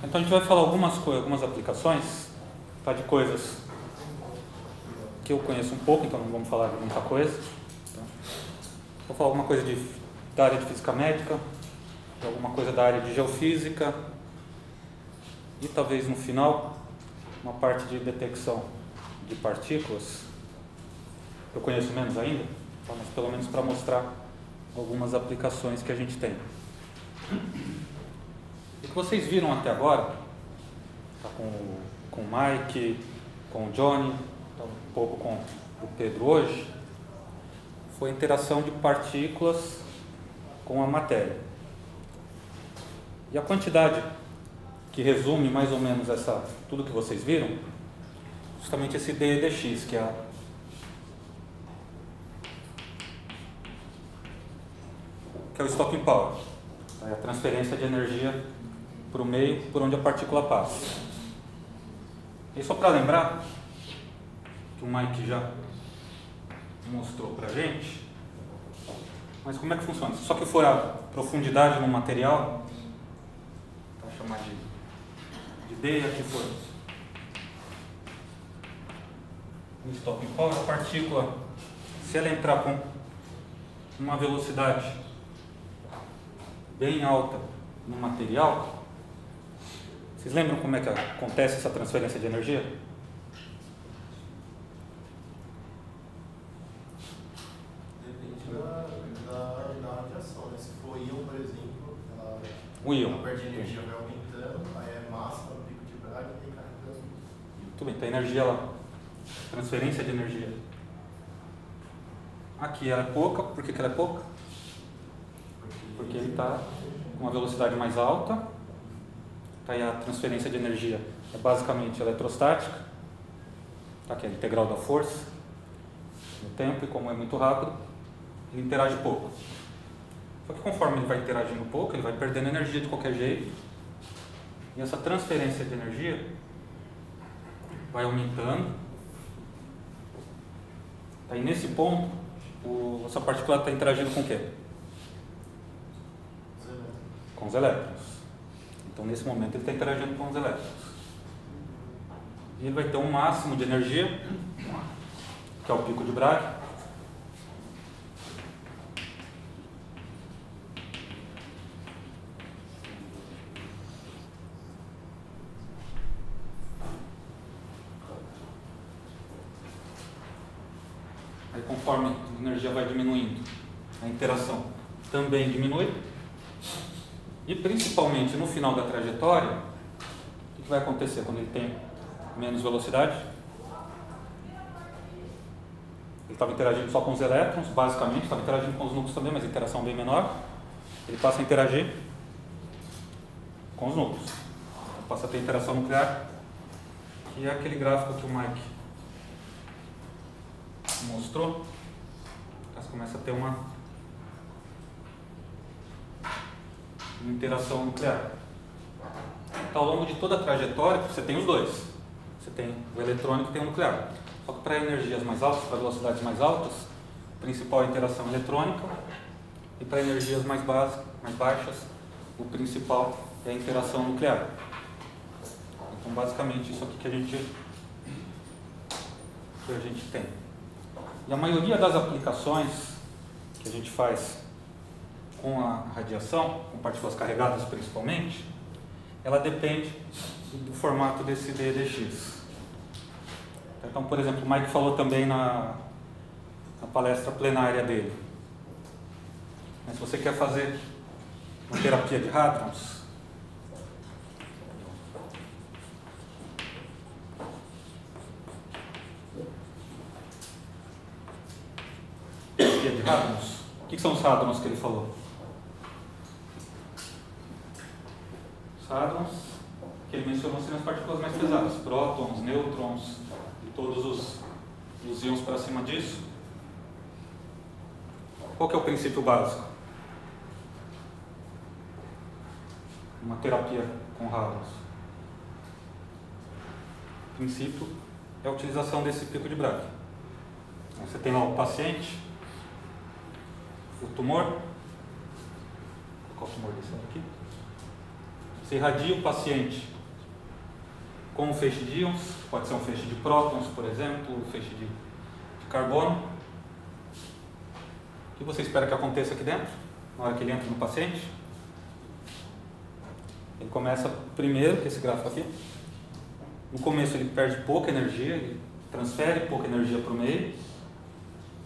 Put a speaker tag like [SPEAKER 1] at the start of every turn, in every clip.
[SPEAKER 1] Então a gente vai falar algumas aplicações, tá, de coisas que eu conheço um pouco, então não vamos falar de muita coisa. Tá? Vou falar alguma coisa da área de física médica, alguma coisa da área de geofísica e talvez no final uma parte de detecção de partículas. Eu conheço menos ainda, tá? Mas pelo menos para mostrar algumas aplicações que a gente tem. O que vocês viram até agora, tá, com o Mike, com o Johnny, tá, um pouco com o Pedro hoje, foi a interação de partículas com a matéria. E a quantidade que resume mais ou menos tudo que vocês viram, justamente esse d dx, que é o stopping power, é a transferência de energia para o meio por onde a partícula passa. E só para lembrar, que o Mike já mostrou para a gente, mas como é que funciona? Só que for a profundidade no material, vou chamar de D, e aqui for o stopping power, a partícula, se ela entrar com uma velocidade bem alta no material, vocês lembram como é que acontece essa transferência de energia?
[SPEAKER 2] Depende da radiação, né? Se for íon, por exemplo,
[SPEAKER 1] O íon.
[SPEAKER 2] a parte de energia vai aumentando, aí é massa, no pico de Bragg e carregando.
[SPEAKER 1] Muito bem, então a energia lá, transferência de energia. Aqui ela é pouca, por que ela é pouca? Porque ele está com uma velocidade mais alta. Aí a transferência de energia é basicamente eletrostática, tá, que é a integral da força no tempo, e como é muito rápido, ele interage pouco. Só que conforme ele vai interagindo pouco, ele vai perdendo energia de qualquer jeito, e essa transferência de energia vai aumentando. Aí nesse ponto, essa partícula está interagindo com o quê? Com os elétrons. Então nesse momento ele está interagindo com os elétrons. E ele vai ter um máximo de energia, que é o pico de Bragg. Aí conforme a energia vai diminuindo, a interação também diminui. E principalmente no final da trajetória, o que vai acontecer quando ele tem menos velocidade? Ele estava interagindo só com os elétrons, basicamente, estava interagindo com os núcleos também, mas a interação bem menor. Ele passa a interagir com os núcleos. Então, passa a ter interação nuclear, que é aquele gráfico que o Mike mostrou. Então, você começa a ter uma interação nuclear. Então, ao longo de toda a trajetória, você tem os dois. Você tem o eletrônico e tem o nuclear. Só que para energias mais altas, para velocidades mais altas, o principal é a interação eletrônica, e para energias mais baixas, o principal é a interação nuclear. Então, basicamente, isso aqui que a gente tem. E a maioria das aplicações que a gente faz com a radiação, com partículas carregadas principalmente, ela depende do formato desse d dx. Então, por exemplo, o Mike falou também na palestra plenária dele. Mas se você quer fazer uma terapia de hadrons, o que são os hadrons que ele falou? Os hadrons que ele mencionou seriam as partículas mais pesadas, prótons, nêutrons e todos os íons para cima disso. Qual que é o princípio básico? Uma terapia com hadrons. O princípio é a utilização desse pico de Bragg. Você tem lá o paciente, o tumor. Qual o tumor desse aqui? Você irradia o paciente com um feixe de íons, pode ser um feixe de prótons, por exemplo, um feixe de carbono. O que você espera que aconteça aqui dentro, na hora que ele entra no paciente? Ele começa primeiro, com esse gráfico aqui. No começo ele perde pouca energia, ele transfere pouca energia para o meio.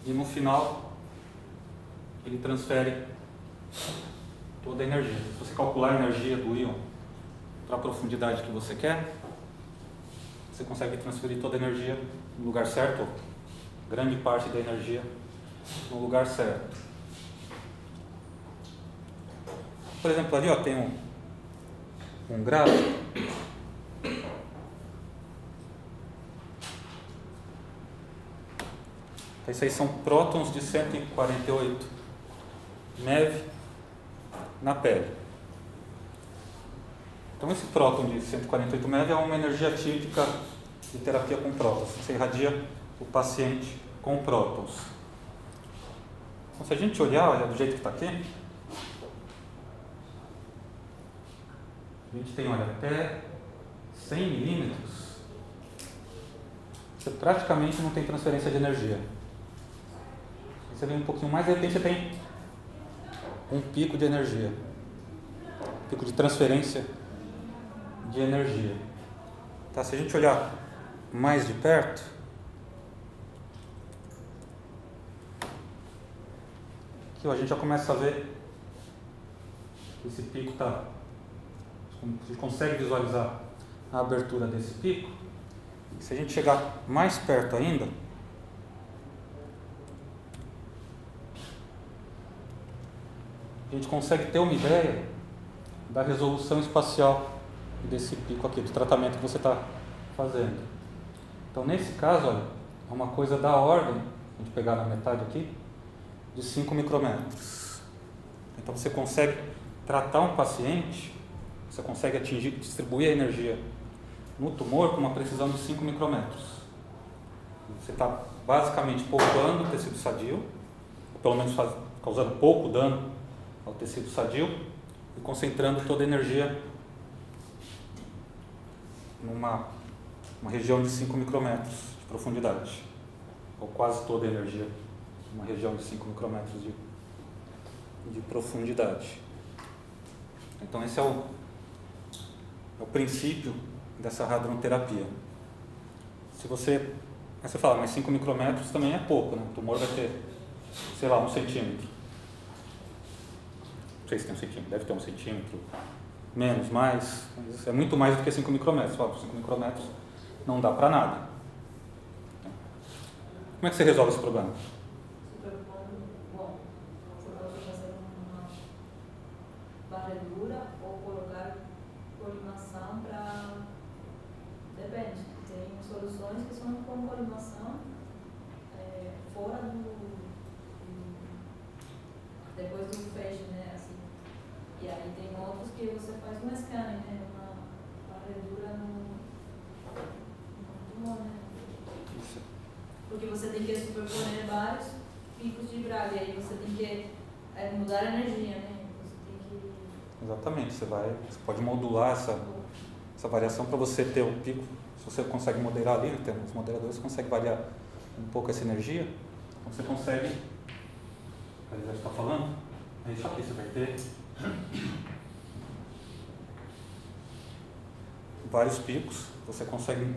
[SPEAKER 1] E no final, ele transfere toda a energia. Se você calcular a energia do íon para a profundidade que você quer, você consegue transferir toda a energia no lugar certo, ou grande parte da energia no lugar certo. Por exemplo, ali tem um gráfico. Esses aí são prótons de 148 MeV na pele. Então esse próton de 148 MeV é uma energia típica de terapia com prótons. Você irradia o paciente com prótons. Então, se a gente olhar do jeito que está aqui, a gente tem, olha, até 100 milímetros, você praticamente não tem transferência de energia. Você vem um pouquinho mais, de repente você tem um pico de energia, pico de transferência de energia. Tá? Se a gente olhar mais de perto, aqui, ó, a gente já começa a ver que esse pico está... A gente consegue visualizar a abertura desse pico. Se a gente chegar mais perto ainda, a gente consegue ter uma ideia da resolução espacial desse pico aqui, do tratamento que você está fazendo. Então, nesse caso, olha, é uma coisa da ordem, a gente pegar na metade aqui, de 5 micrômetros. Então, você consegue tratar um paciente, você consegue distribuir a energia no tumor com uma precisão de 5 micrômetros. Você está basicamente poupando o tecido sadio, ou pelo menos causando pouco dano ao tecido sadio e concentrando toda a energia numa região de 5 micrômetros de profundidade, ou quase toda a energia numa região de 5 micrômetros de profundidade. Então esse é o princípio dessa radioterapia. Se você fala, mas 5 micrômetros também é pouco, né? O tumor vai ter, sei lá, 1 centímetro. Não sei se tem 1 centímetro, deve ter 1 centímetro, menos, mais, mas é muito mais do que 5 micrômetros. 5 micrômetros não dá para nada. Como é que você resolve esse problema?
[SPEAKER 3] Bom, você pode fazer uma varredura ou colocar colimação para... Depende, tem soluções que são com colimação fora depois do feixe, né, assim. E aí tem outros que você faz uma scanner, né, uma varredura no tumor, né.
[SPEAKER 1] Isso.
[SPEAKER 3] Porque você tem que superpor vários picos de Bragg, e aí você tem que mudar a energia, né, você tem que...
[SPEAKER 1] Exatamente, você pode modular essa variação para você ter um pico. Se você consegue moderar ali, tem os moderadores, você consegue variar um pouco essa energia, então você consegue, a gente está falando, é isso aqui, você vai ter vários picos, você consegue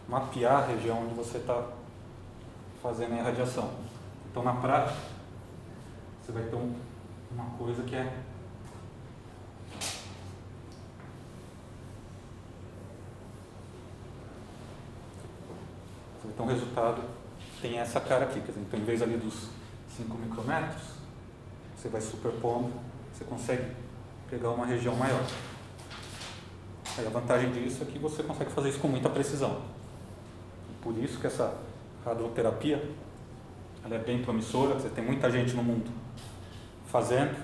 [SPEAKER 1] mapear a região onde você está fazendo a irradiação. Então, na prática, você vai ter uma coisa que é então o resultado tem essa cara aqui, quer dizer, então em vez ali dos 5 micrômetros, você vai superpondo, você consegue pegar uma região maior. Aí a vantagem disso é que você consegue fazer isso com muita precisão. Por isso que essa radioterapia ela é bem promissora, você tem muita gente no mundo fazendo,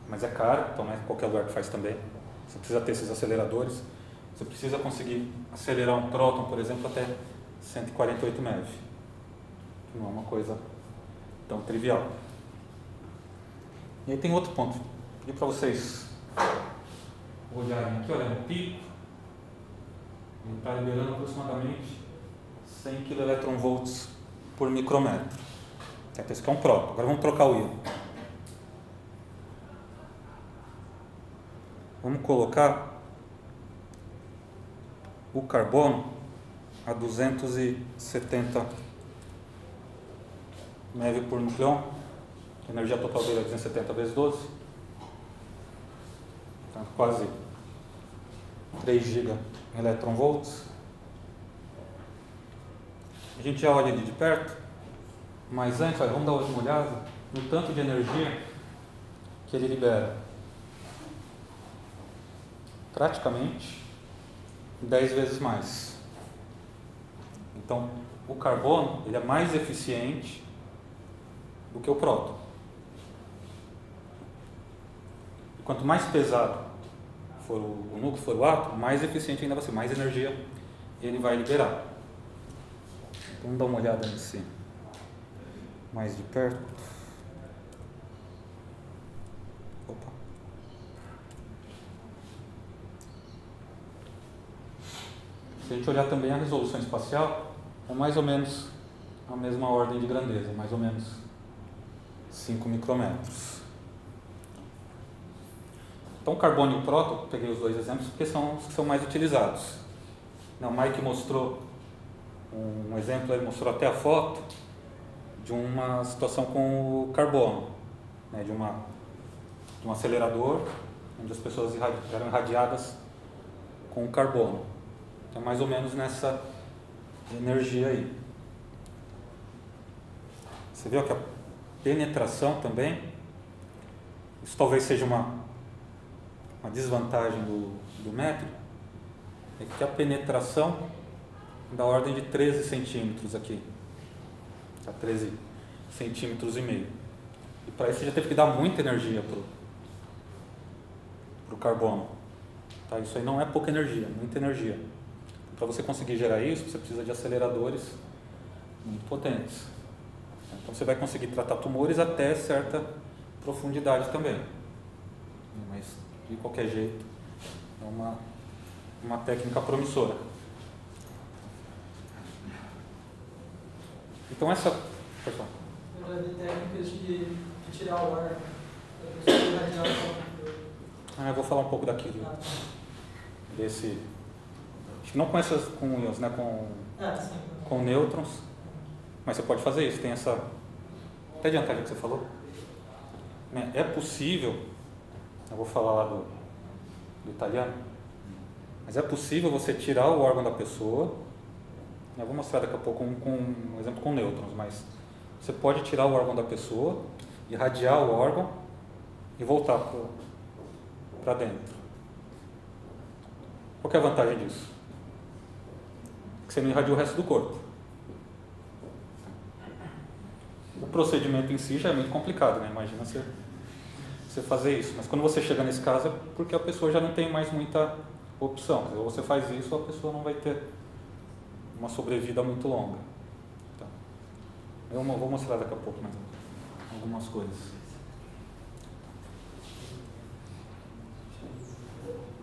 [SPEAKER 1] mas é caro, então não é qualquer lugar que faz também. Você precisa ter esses aceleradores. Você precisa conseguir acelerar um próton, por exemplo, até 148 MeV. Não é uma coisa tão trivial. E aí tem outro ponto. Vou pedir para vocês olharem aqui, olha, no pico, ele está liberando aproximadamente 100 keV por micrômetro. Então, esse aqui é um próton. Agora vamos trocar o íon. Vamos colocar o carbono a 270 MeV por nucleon. A energia total dele é 270 vezes 12. Então, quase 3 GB eletronvolts. A gente já olha ali de perto, mas antes, olha, vamos dar uma olhada no tanto de energia que ele libera. Praticamente 10 vezes mais. Então, o carbono ele é mais eficiente do que o próton. E quanto mais pesado for o núcleo, for o átomo, mais eficiente ainda vai ser, mais energia ele vai liberar. Então, vamos dar uma olhada nesse mais de perto. Opa. Se a gente olhar também a resolução espacial, é mais ou menos a mesma ordem de grandeza, mais ou menos 5 micrômetros. Então, o carbono e o próton, peguei os dois exemplos porque são os que são mais utilizados. O Mike mostrou um exemplo, ele mostrou até a foto de uma situação com o carbono, né, de um acelerador, onde as pessoas eram irradiadas com o carbono. Então, mais ou menos nessa energia aí. Você viu que a penetração também, isso talvez seja uma desvantagem do método, é que a penetração é da ordem de 13 centímetros aqui. Está 13 centímetros e meio. E para isso você já teve que dar muita energia para o carbono. Tá? Isso aí não é pouca energia, muita energia. Para você conseguir gerar isso, você precisa de aceleradores muito potentes. Então você vai conseguir tratar tumores até certa profundidade também. Mas de qualquer jeito é uma técnica promissora. Então essa... Pessoal.
[SPEAKER 4] Eu já vi técnicas de tirar o ar da pessoa e irradiar o corpo.
[SPEAKER 1] Eu vou falar um pouco daqui desse... Acho que não com essas com íons, né? Com nêutrons. Mas você pode fazer isso, tem essa... Até adiantar o que você falou. É possível, eu vou falar lá do italiano, mas é possível você tirar o órgão da pessoa. Eu vou mostrar daqui a pouco um exemplo com nêutrons, mas você pode tirar o órgão da pessoa, irradiar o órgão e voltar para dentro. Qual que é a vantagem disso? Que você não irradia o resto do corpo. O procedimento em si já é muito complicado, né? Imagina você fazer isso. Mas quando você chega nesse caso é porque a pessoa já não tem mais muita opção. Ou você faz isso ou a pessoa não vai ter uma sobrevida muito longa. Tá. Eu vou mostrar daqui a pouco mais algumas coisas.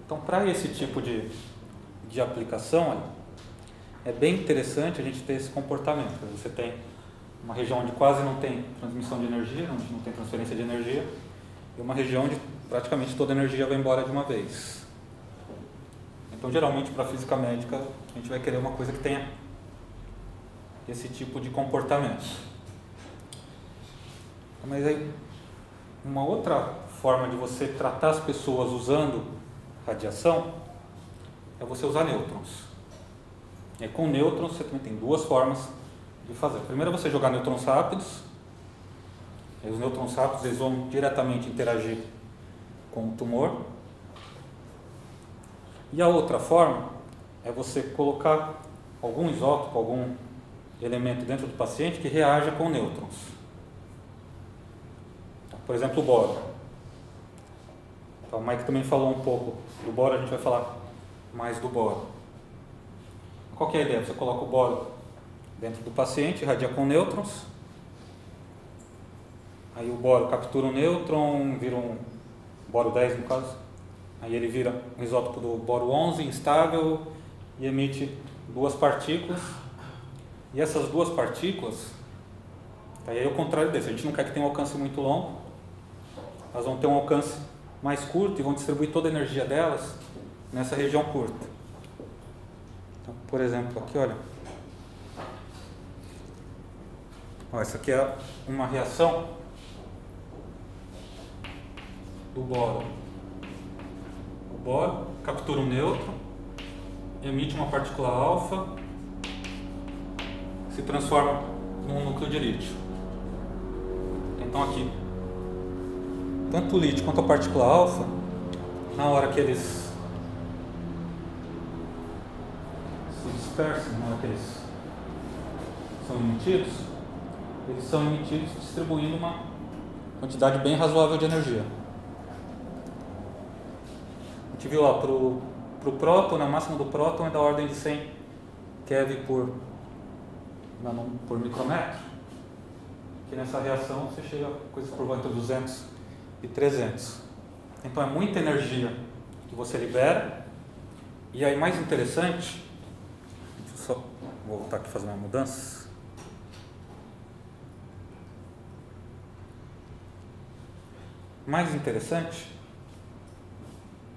[SPEAKER 1] Então, para esse tipo de aplicação, olha, é bem interessante a gente ter esse comportamento. Você tem uma região onde quase não tem transmissão de energia, onde não tem transferência de energia, e uma região onde praticamente toda a energia vai embora de uma vez. Então, geralmente, para a física médica, a gente vai querer uma coisa que tenha esse tipo de comportamento. Mas aí, uma outra forma de você tratar as pessoas usando radiação é você usar nêutrons. E com nêutrons você também tem duas formas de fazer. Primeiro é você jogar nêutrons rápidos. E os nêutrons rápidos eles vão diretamente interagir com o tumor. E a outra forma é você colocar algum isótopo, algum elemento dentro do paciente que reaja com nêutrons. Por exemplo, o boro. Então, o Mike também falou um pouco do boro, a gente vai falar mais do boro. Qual que é a ideia? Você coloca o boro dentro do paciente, irradia com nêutrons. Aí o boro captura um nêutron, vira um boro 10 no caso, Aí ele vira um isótopo do boro 11, instável, e emite duas partículas. E essas duas partículas, aí é o contrário desse, a gente não quer que tenha um alcance muito longo, elas vão ter um alcance mais curto e vão distribuir toda a energia delas nessa região curta. Então, por exemplo, aqui, olha. Essa aqui é uma reação do boro. O boro captura um nêutron, emite uma partícula alfa, se transforma num núcleo de lítio. Então aqui, tanto o lítio quanto a partícula alfa, na hora que eles se dispersam, na hora que eles são emitidos, eles são emitidos distribuindo uma quantidade bem razoável de energia. A gente viu lá, para o próton, a máxima do próton é da ordem de 100 keV por micrômetro, que nessa reação você chega a coisas por volta de 200 e 300. Então é muita energia que você libera. E aí, mais interessante, deixa eu só voltar aqui e fazer uma mudança. Mais interessante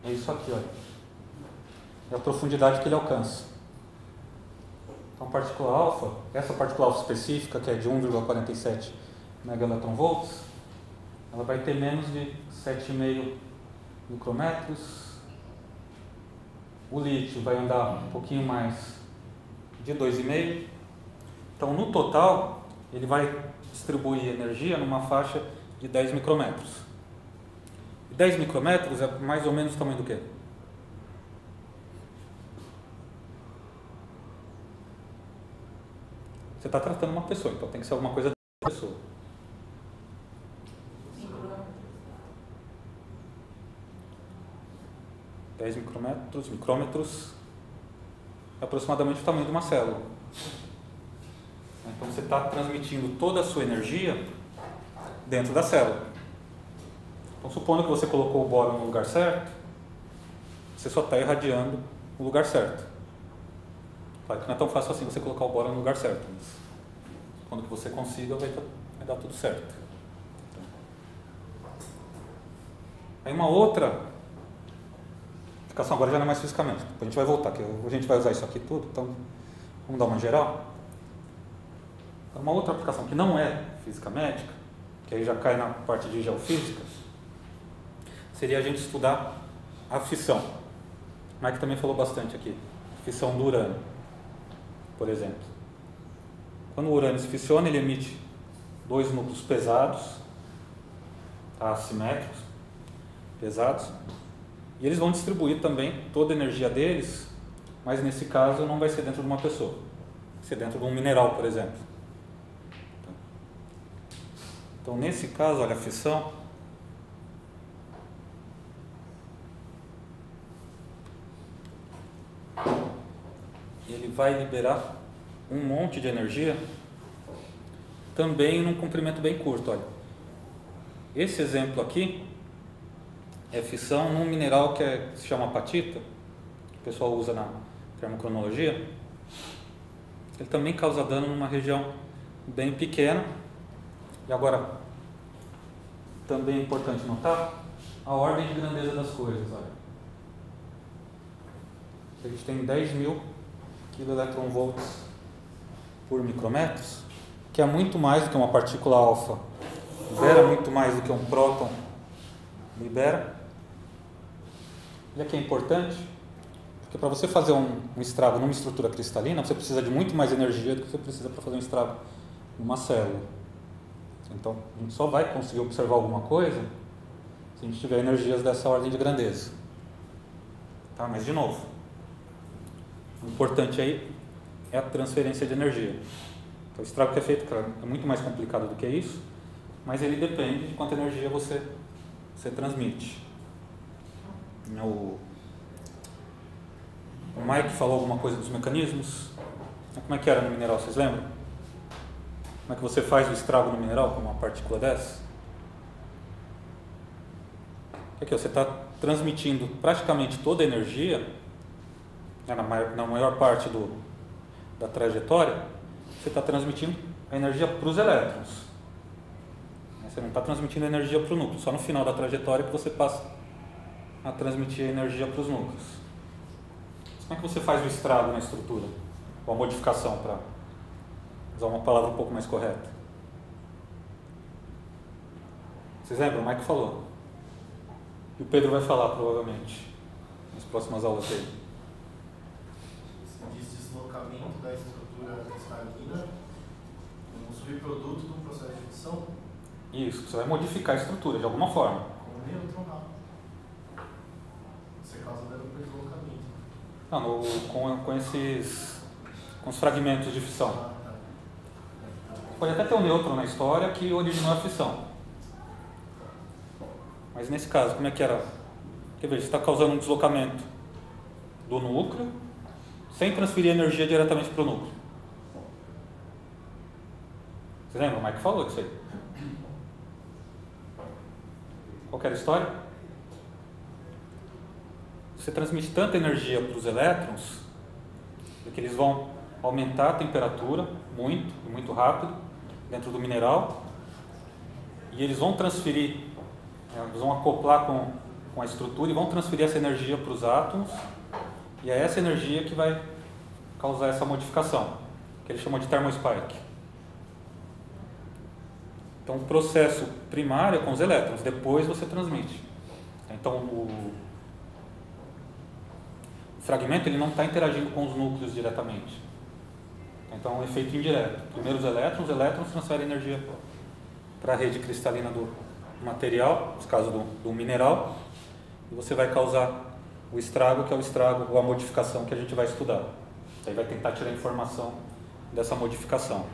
[SPEAKER 1] é isso aqui, olha. É a profundidade que ele alcança. Então, a partícula alfa, essa partícula alfa específica, que é de 1,47 megaelectronvolts, ela vai ter menos de 7,5 micrômetros. O lítio vai andar um pouquinho mais de 2,5. Então, no total, ele vai distribuir energia numa faixa de 10 micrômetros. 10 micrômetros é mais ou menos o tamanho do quê? Você está tratando uma pessoa, então tem que ser alguma coisa da pessoa. 10 micrômetros é aproximadamente o tamanho de uma célula. Então você está transmitindo toda a sua energia dentro da célula. Então, supondo que você colocou o boro no lugar certo, você só está irradiando o lugar certo. Claro que não é tão fácil assim você colocar o boro no lugar certo, mas quando que você consiga, vai dar tudo certo. Aí uma outra aplicação, agora já não é mais fisicamente, depois a gente vai voltar, que a gente vai usar isso aqui tudo, então vamos dar uma geral. Uma outra aplicação que não é física médica, que aí já cai na parte de geofísica, seria a gente estudar a fissão. O Mike também falou bastante aqui. Fissão do urânio, por exemplo. Quando o urânio se fissiona, ele emite dois núcleos pesados, assimétricos, pesados, e eles vão distribuir também toda a energia deles, mas nesse caso não vai ser dentro de uma pessoa, vai ser dentro de um mineral, por exemplo. Então, nesse caso, olha, a fissão ele vai liberar um monte de energia também num comprimento bem curto. Olha, esse exemplo aqui é fissão num mineral que se chama apatita, que o pessoal usa na termocronologia. Ele também causa dano numa região bem pequena. E agora, também é importante notar a ordem de grandeza das coisas. Olha, a gente tem 10.000 keV por micrômetros, que é muito mais do que uma partícula alfa libera, muito mais do que um próton libera. E aqui é importante, porque para você fazer um estrago numa estrutura cristalina, você precisa de muito mais energia do que você precisa para fazer um estrago numa célula. Então, a gente só vai conseguir observar alguma coisa se a gente tiver energias dessa ordem de grandeza. Tá? Mas, de novo, o importante aí é a transferência de energia. Então, o estrago que é feito, claro, é muito mais complicado do que isso, mas ele depende de quanta energia você transmite. O Mike falou alguma coisa dos mecanismos. Como é que era no mineral, vocês lembram? Como é que você faz o estrago no mineral com uma partícula dessa? Aqui, ó, você está transmitindo praticamente toda a energia, né, na maior parte da trajetória, você está transmitindo a energia para os elétrons. Você não está transmitindo energia para o núcleo, só no final da trajetória que você passa a transmitir a energia para os núcleos. Mas como é que você faz o estrago na estrutura? Ou a modificação, para usar uma palavra um pouco mais correta? Vocês lembram? O Mike falou. E o Pedro vai falar, provavelmente, nas próximas aulas dele.
[SPEAKER 2] Se diz deslocamento da estrutura cristalina como subproduto do processo de fissão?
[SPEAKER 1] Isso, você vai modificar a estrutura de alguma forma.
[SPEAKER 2] Como neutronal. Isso é causa do deslocamento.
[SPEAKER 1] Não, com os fragmentos de fissão.
[SPEAKER 2] Tá.
[SPEAKER 1] Pode até ter um nêutron na história que originou a fissão. Mas nesse caso, como é que era? Quer ver, você está causando um deslocamento do núcleo sem transferir energia diretamente para o núcleo. Você lembra? O Mike falou disso aí. Qual que era a história? Você transmite tanta energia para os elétrons que eles vão aumentar a temperatura muito rápido dentro do mineral e eles vão transferir, eles vão acoplar com a estrutura e vão transferir essa energia para os átomos e é essa energia que vai causar essa modificação, que eles chamam de thermospike. Então, o processo primário é com os elétrons, depois você transmite. Então, o fragmento ele não está interagindo com os núcleos diretamente. Então, é um efeito indireto. Primeiro os elétrons transferem energia para a rede cristalina do material, no caso do mineral, e você vai causar o estrago, que é o estrago ou a modificação que a gente vai estudar. Aí vai tentar tirar informação dessa modificação.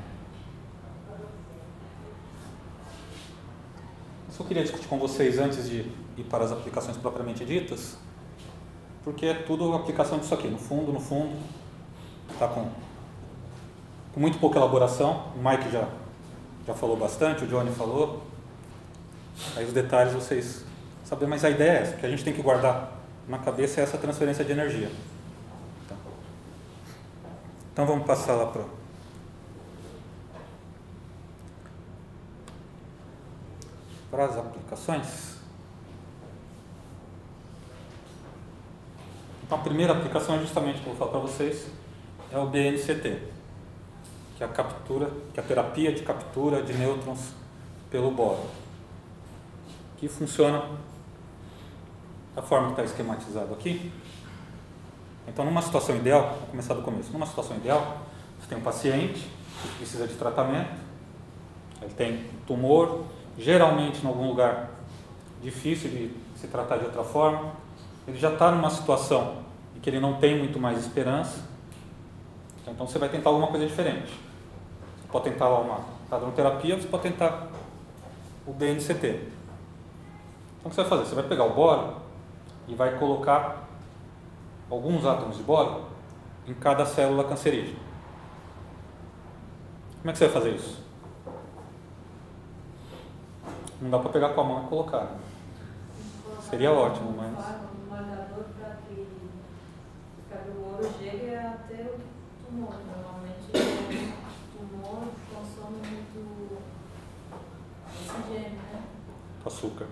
[SPEAKER 1] Eu queria discutir com vocês antes de ir para as aplicações propriamente ditas, porque é tudo aplicação disso aqui, no fundo, está com muito pouca elaboração. O Mike já falou bastante, o Johnny falou, aí os detalhes vocês sabem, mas a ideia é essa, que a gente tem que guardar na cabeça é essa transferência de energia. Então vamos passar lá para as aplicações. Então a primeira aplicação é justamente, que eu vou falar para vocês, é o BNCT, que é a terapia de captura de nêutrons pelo boro, que funciona da forma que está esquematizado aqui. Então, numa situação ideal, vou começar do começo, numa situação ideal, você tem um paciente que precisa de tratamento, ele tem tumor, geralmente em algum lugar difícil de se tratar de outra forma, ele já está numa situação em que ele não tem muito mais esperança, então você vai tentar alguma coisa diferente. Você pode tentar uma radioterapia, você pode tentar o BNCT. Então o que você vai fazer? Você vai pegar o boro e vai colocar alguns átomos de boro em cada célula cancerígena. Como é que você vai fazer isso? Não dá para pegar com a mão e colocar. Seria ótimo, mas...
[SPEAKER 3] Um marcador para que o boro chegue até o tumor. Normalmente o tumor consome muito oxigênio, né?
[SPEAKER 1] Açúcar,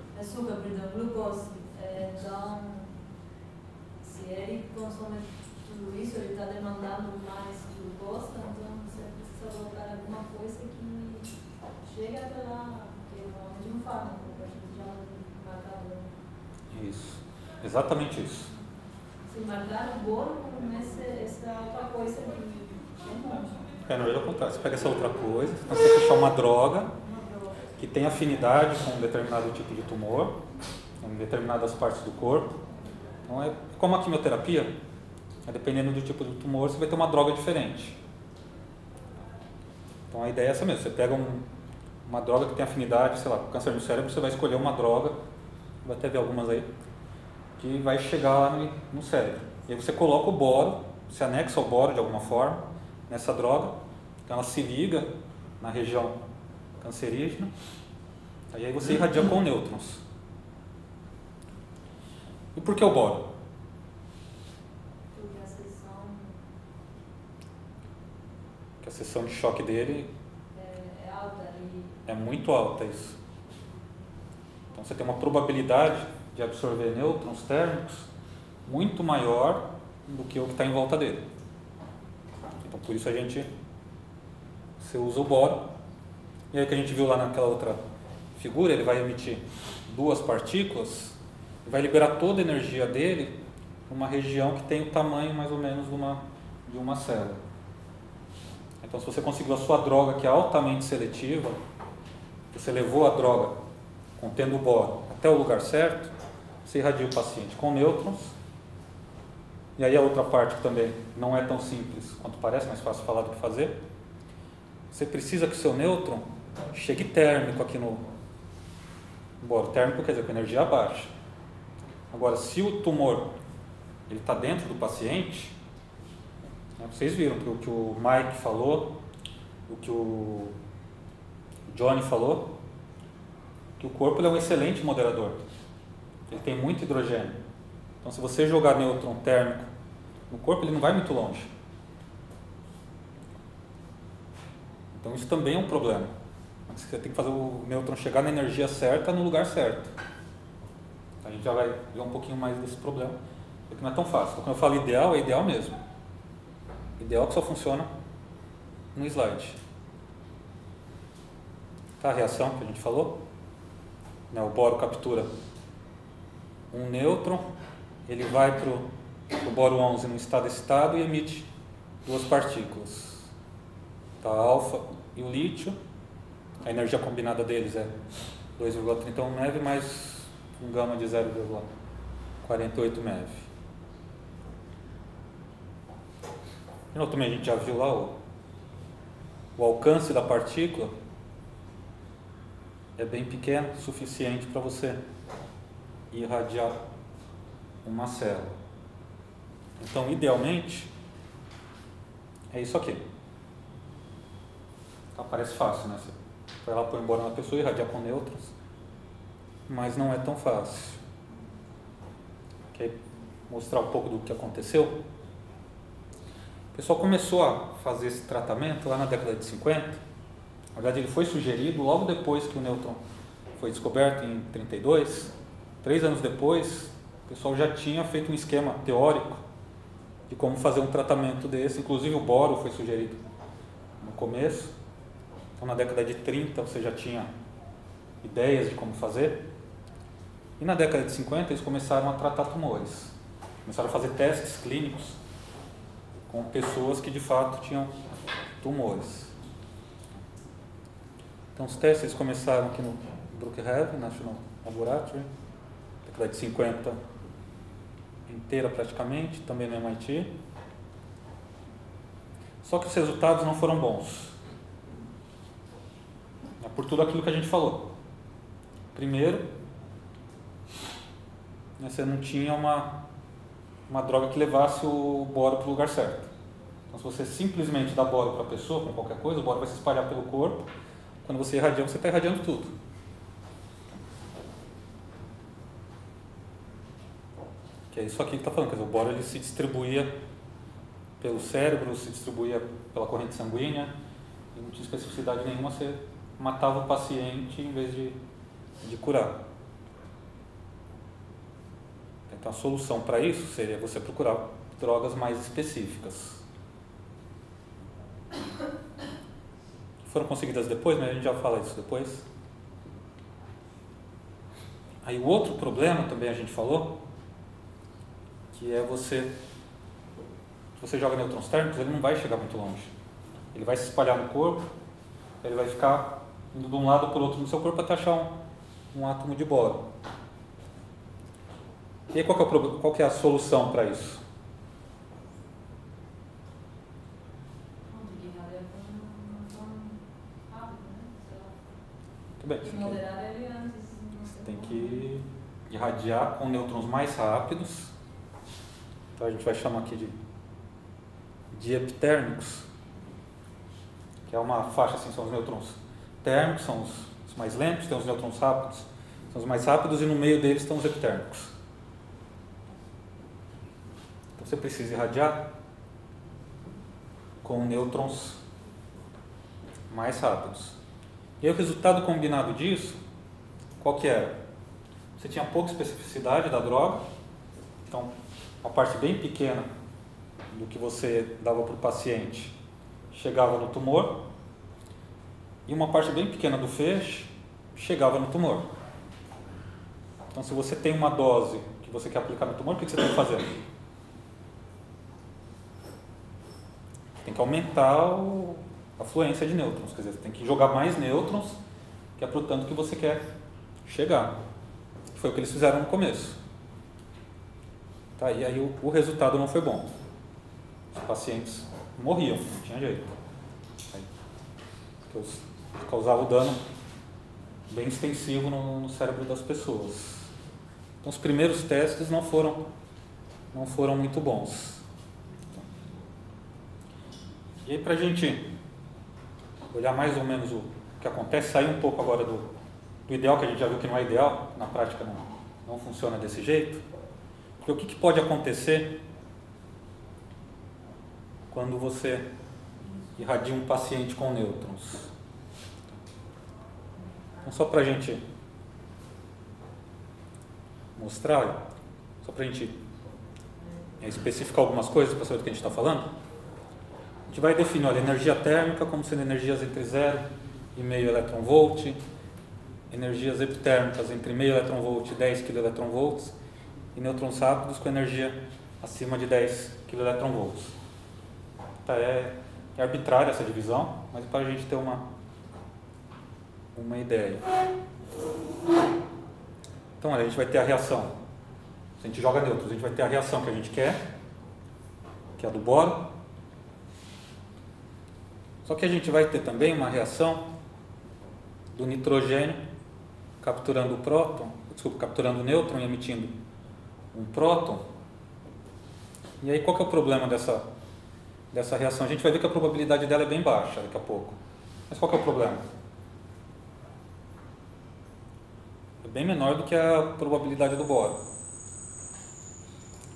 [SPEAKER 3] perdão, glucose. Então, se ele consome tudo isso, ele está demandando mais glucose, então você precisa colocar alguma coisa que chegue até lá, que normalmente não fármaco, a gente chama de marcador.
[SPEAKER 1] isso, exatamente isso.
[SPEAKER 3] Se marcar o boro com essa outra coisa que é monte.
[SPEAKER 1] Na verdade, ao contrário, você pega essa outra coisa, então você vai fechar uma droga que tem afinidade com um determinado tipo de tumor, em determinadas partes do corpo. Então, é como a quimioterapia, dependendo do tipo de tumor, você vai ter uma droga diferente. Então, a ideia é essa mesmo, você pega uma droga que tem afinidade, sei lá, com câncer no cérebro, você vai escolher uma droga, vai até ver algumas aí, que vai chegar lá no cérebro. E aí você coloca o boro, você anexa o boro de alguma forma nessa droga, então ela se liga na região cancerígena, aí você irradia com nêutrons. E por que o boro?
[SPEAKER 3] Porque
[SPEAKER 1] Porque a seção de choque dele
[SPEAKER 3] é alta e
[SPEAKER 1] é muito alta, isso. Então você tem uma probabilidade de absorver nêutrons térmicos muito maior do que o que está em volta dele. Então por isso você usa o boro. E aí que a gente viu lá naquela outra figura, ele vai emitir duas partículas e vai liberar toda a energia dele numa região que tem o tamanho mais ou menos de uma célula. Então se você conseguiu a sua droga que é altamente seletiva, você levou a droga contendo o boro até o lugar certo, você irradia o paciente com nêutrons. E aí a outra parte que também não é tão simples quanto parece, mais fácil falar do que fazer. Você precisa que o seu nêutron chegue térmico aqui no boro. Térmico quer dizer com energia baixa. Agora, se o tumor está dentro do paciente, né, vocês viram que o que o Mike falou, o que o Johnny falou, que o corpo ele é um excelente moderador. Ele tem muito hidrogênio. Então, se você jogar nêutron térmico no corpo, ele não vai muito longe. Então, isso também é um problema. Você tem que fazer o nêutron chegar na energia certa, no lugar certo. A gente já vai ver um pouquinho mais desse problema, porque não é tão fácil. Então, quando eu falo ideal, é ideal mesmo. Ideal que só funciona no slide. Tá a reação que a gente falou? Né, o boro captura um nêutron, ele vai para o boro 11 no estado excitado e emite duas partículas. Tá, a alfa e o lítio, a energia combinada deles é 2,31 MeV mais um gama de 0,48 MeV. E também a gente já viu lá o alcance da partícula é bem pequeno, suficiente para você irradiar uma célula. Então, idealmente, é isso aqui. Tá, parece fácil, né? Você vai lá, põe embora uma pessoa e irradiar com nêutrons, mas não é tão fácil. Quer mostrar um pouco do que aconteceu? O pessoal começou a fazer esse tratamento lá na década de 50. Na verdade, ele foi sugerido logo depois que o nêutron foi descoberto, em 32. 3 anos depois, o pessoal já tinha feito um esquema teórico de como fazer um tratamento desse. Inclusive o boro foi sugerido no começo. Então, na década de 30, você já tinha ideias de como fazer. E na década de 50, eles começaram a tratar tumores. Começaram a fazer testes clínicos com pessoas que de fato tinham tumores. Então, os testes começaram aqui no Brookhaven National Laboratory, década de 50 inteira praticamente, também no MIT. Só que os resultados não foram bons. É por tudo aquilo que a gente falou. Primeiro, você não tinha uma droga que levasse o boro para o lugar certo. Então, se você simplesmente dá boro para a pessoa, com qualquer coisa, o boro vai se espalhar pelo corpo. Quando você irradia, você está irradiando tudo. Que é isso aqui que está falando. Quer dizer, o boro ele se distribuía pelo cérebro, se distribuía pela corrente sanguínea, e não tinha especificidade nenhuma, você matava o paciente em vez de curar. Então a solução para isso seria você procurar drogas mais específicas. Foram conseguidas depois, mas a gente já fala disso depois. Aí o outro problema também a gente falou, que é se você joga nêutrons térmicos, ele não vai chegar muito longe. Ele vai se espalhar no corpo, ele vai ficar indo de um lado para o outro no seu corpo até achar um átomo de boro. E aí qual que é a solução para isso? Muito bem. Você tem que irradiar com nêutrons mais rápidos. Então a gente vai chamar aqui de epitérmicos, que é uma faixa assim, são os nêutrons térmicos, são os mais lentos, tem os nêutrons rápidos, são os mais rápidos, e no meio deles estão os epitérmicos. você precisa irradiar com nêutrons mais rápidos. E aí o resultado combinado disso, qual que era? Você tinha pouca especificidade da droga, então uma parte bem pequena do que você dava para o paciente chegava no tumor, e uma parte bem pequena do feixe chegava no tumor. Então, se você tem uma dose que você quer aplicar no tumor, o que você tem que fazer? Tem que aumentar a fluência de nêutrons, quer dizer, você tem que jogar mais nêutrons, que é para o tanto que você quer chegar. Foi o que eles fizeram no começo. Tá, e aí o resultado não foi bom. Os pacientes morriam, não tinha jeito. Aí, causava dano bem extensivo no cérebro das pessoas. Então, os primeiros testes não foram muito bons. E aí, para a gente olhar mais ou menos o que acontece, sair um pouco agora do ideal, que a gente já viu que não é ideal, na prática não funciona desse jeito, porque o que pode acontecer quando você irradia um paciente com nêutrons? Então, só para a gente mostrar, só para a gente especificar algumas coisas para saber do que a gente está falando, a gente vai definir, olha, energia térmica como sendo energias entre 0 e meio elétron-volt, energias epitérmicas entre meio elétron-volt e 10 keV, e nêutrons rápidos com energia acima de 10 keV. Tá, é arbitrária essa divisão, mas para a gente ter uma ideia. Então, olha, a gente vai ter a reação. Se a gente joga nêutrons, a gente vai ter a reação que a gente quer, que é a do boro. Só que a gente vai ter também uma reação do nitrogênio capturando o próton, capturando o nêutron e emitindo um próton. E aí qual que é o problema dessa reação? A gente vai ver que a probabilidade dela é bem baixa daqui a pouco. Mas qual que é o problema? É bem menor do que a probabilidade do boro.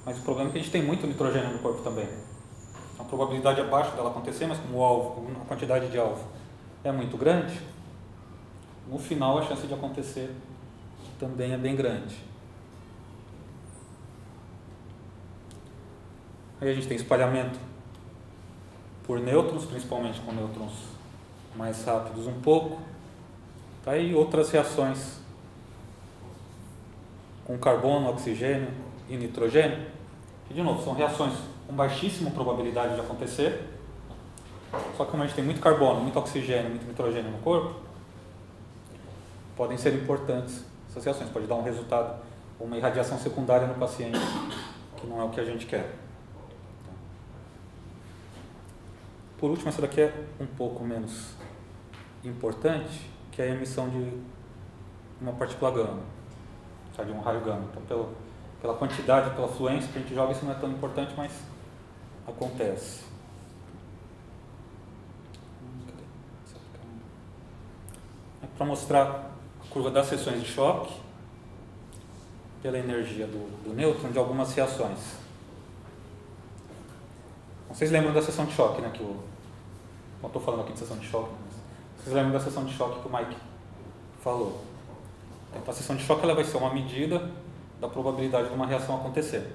[SPEAKER 1] Mas o problema é que a gente tem muito nitrogênio no corpo também. A probabilidade é baixa dela acontecer, mas como o alvo, a quantidade de alvo é muito grande, no final a chance de acontecer também é bem grande. Aí a gente tem espalhamento por nêutrons, principalmente com nêutrons mais rápidos um pouco. Tá? E outras reações com carbono, oxigênio e nitrogênio, que de novo são reações com baixíssima probabilidade de acontecer, só que como a gente tem muito carbono, muito oxigênio, muito nitrogênio no corpo, podem ser importantes essas reações, pode dar um resultado, uma irradiação secundária no paciente, que não é o que a gente quer. Por último, essa daqui é um pouco menos importante, que é a emissão de uma partícula gama, de um raio gama. Então, pela quantidade, pela fluência que a gente joga, isso não é tão importante, mas acontece. É para mostrar a curva das seções de choque pela energia do nêutron de algumas reações. Vocês lembram da seção de choque, né? Não estou falando aqui de seção de choque, mas vocês lembram da seção de choque que o Mike falou. Então, a seção de choque ela vai ser uma medida da probabilidade de uma reação acontecer.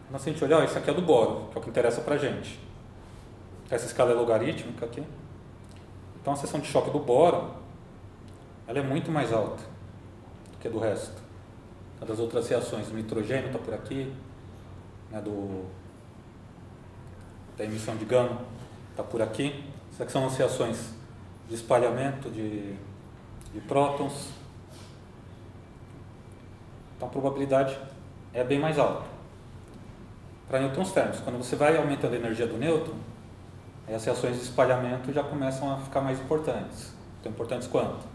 [SPEAKER 1] Então, se a gente olhar, isso aqui é do boro, que é o que interessa para a gente. Essa escala é logarítmica aqui. Então, a seção de choque do boro ela é muito mais alta do que a do resto. A das outras reações, o nitrogênio está por aqui, né, da emissão de gama está por aqui. Essas aqui são as reações de espalhamento de prótons. Então a probabilidade é bem mais alta. Para nêutrons térmicos, quando você vai aumentando a energia do nêutron, aí as reações de espalhamento já começam a ficar mais importantes. Tão importantes quanto?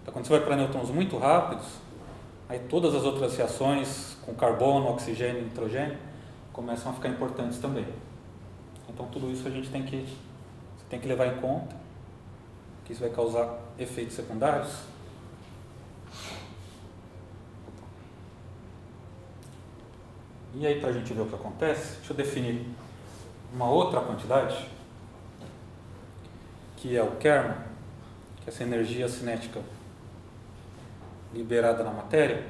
[SPEAKER 1] Então quando você vai para nêutrons muito rápidos, aí todas as outras reações com carbono, oxigênio e nitrogênio começam a ficar importantes também. Então tudo isso você tem que levar em conta, que isso vai causar efeitos secundários. E aí, para a gente ver o que acontece, deixa eu definir uma outra quantidade, que é o Kerman, que é essa energia cinética liberada na matéria,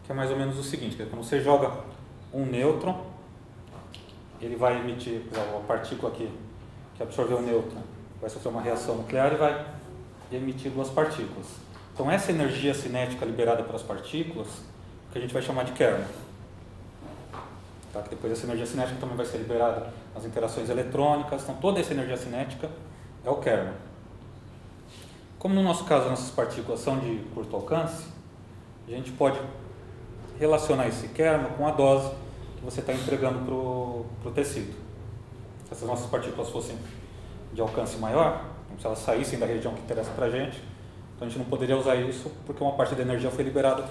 [SPEAKER 1] que é mais ou menos o seguinte, que é quando você joga um nêutron, ele vai emitir, a partícula aqui, que absorveu o nêutron, vai sofrer uma reação nuclear e vai emitir duas partículas. Então essa energia cinética liberada pelas partículas, que a gente vai chamar de Kerman. Tá? Que depois essa energia cinética também vai ser liberada nas interações eletrônicas, então toda essa energia cinética é o Kerman. Como no nosso caso nossas partículas são de curto alcance, a gente pode relacionar esse Kerman com a dose que você está entregando para o tecido. Se essas nossas partículas fossem de alcance maior, se elas saíssem da região que interessa para a gente, então a gente não poderia usar isso porque uma parte da energia foi liberada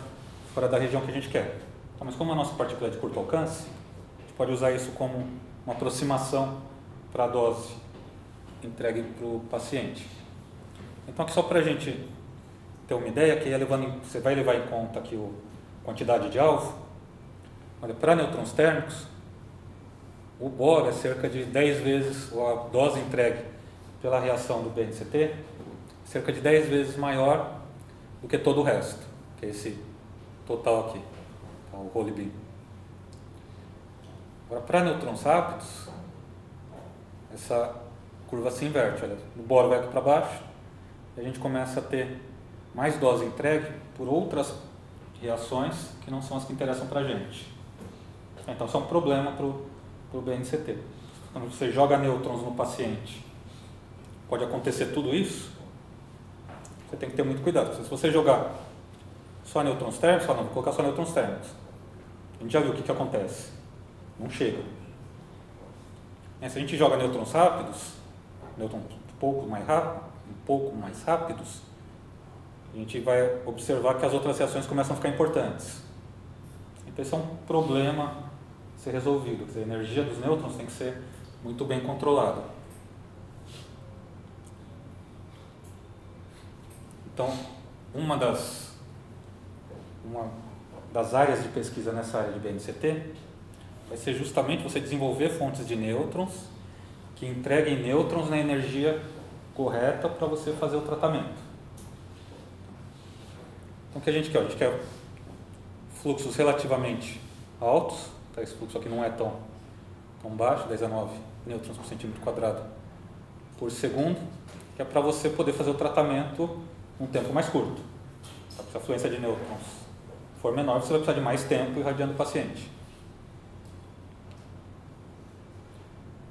[SPEAKER 1] fora da região que a gente quer. Então, mas como a nossa partícula é de curto alcance, a gente pode usar isso como uma aproximação para a dose entregue para o paciente. Então aqui só para a gente ter uma ideia, que você vai levar em conta aqui a quantidade de alvo. Olha, para nêutrons térmicos, o boro é cerca de 10 vezes, ou a dose entregue pela reação do BNCT, cerca de 10 vezes maior do que todo o resto, que é esse total aqui, tá, o Hole beam. Agora, para nêutrons rápidos, essa curva se inverte, olha, o boro vai aqui para baixo, e a gente começa a ter mais dose entregue por outras reações que não são as que interessam para a gente. Então, isso é um problema para o BNCT. Quando você joga nêutrons no paciente, pode acontecer tudo isso, você tem que ter muito cuidado. Se você jogar só nêutrons térmicos, vou colocar só nêutrons térmicos. A gente já viu o que acontece. Não chega. Se a gente joga nêutrons rápidos, nêutrons um pouco mais rápidos, a gente vai observar que as outras reações começam a ficar importantes. Então, esse é um problema a ser resolvido. Quer dizer, a energia dos nêutrons tem que ser muito bem controlada. Então, uma das áreas de pesquisa nessa área de BNCT vai ser justamente você desenvolver fontes de nêutrons que entreguem nêutrons na energia correta para você fazer o tratamento. Então, o que a gente quer? A gente quer fluxos relativamente altos, tá? Esse fluxo aqui não é tão baixo, 10 a 9 nêutrons por centímetro quadrado por segundo, que é para você poder fazer o tratamento um tempo mais curto. Se a fluência de nêutrons for menor, você vai precisar de mais tempo irradiando o paciente.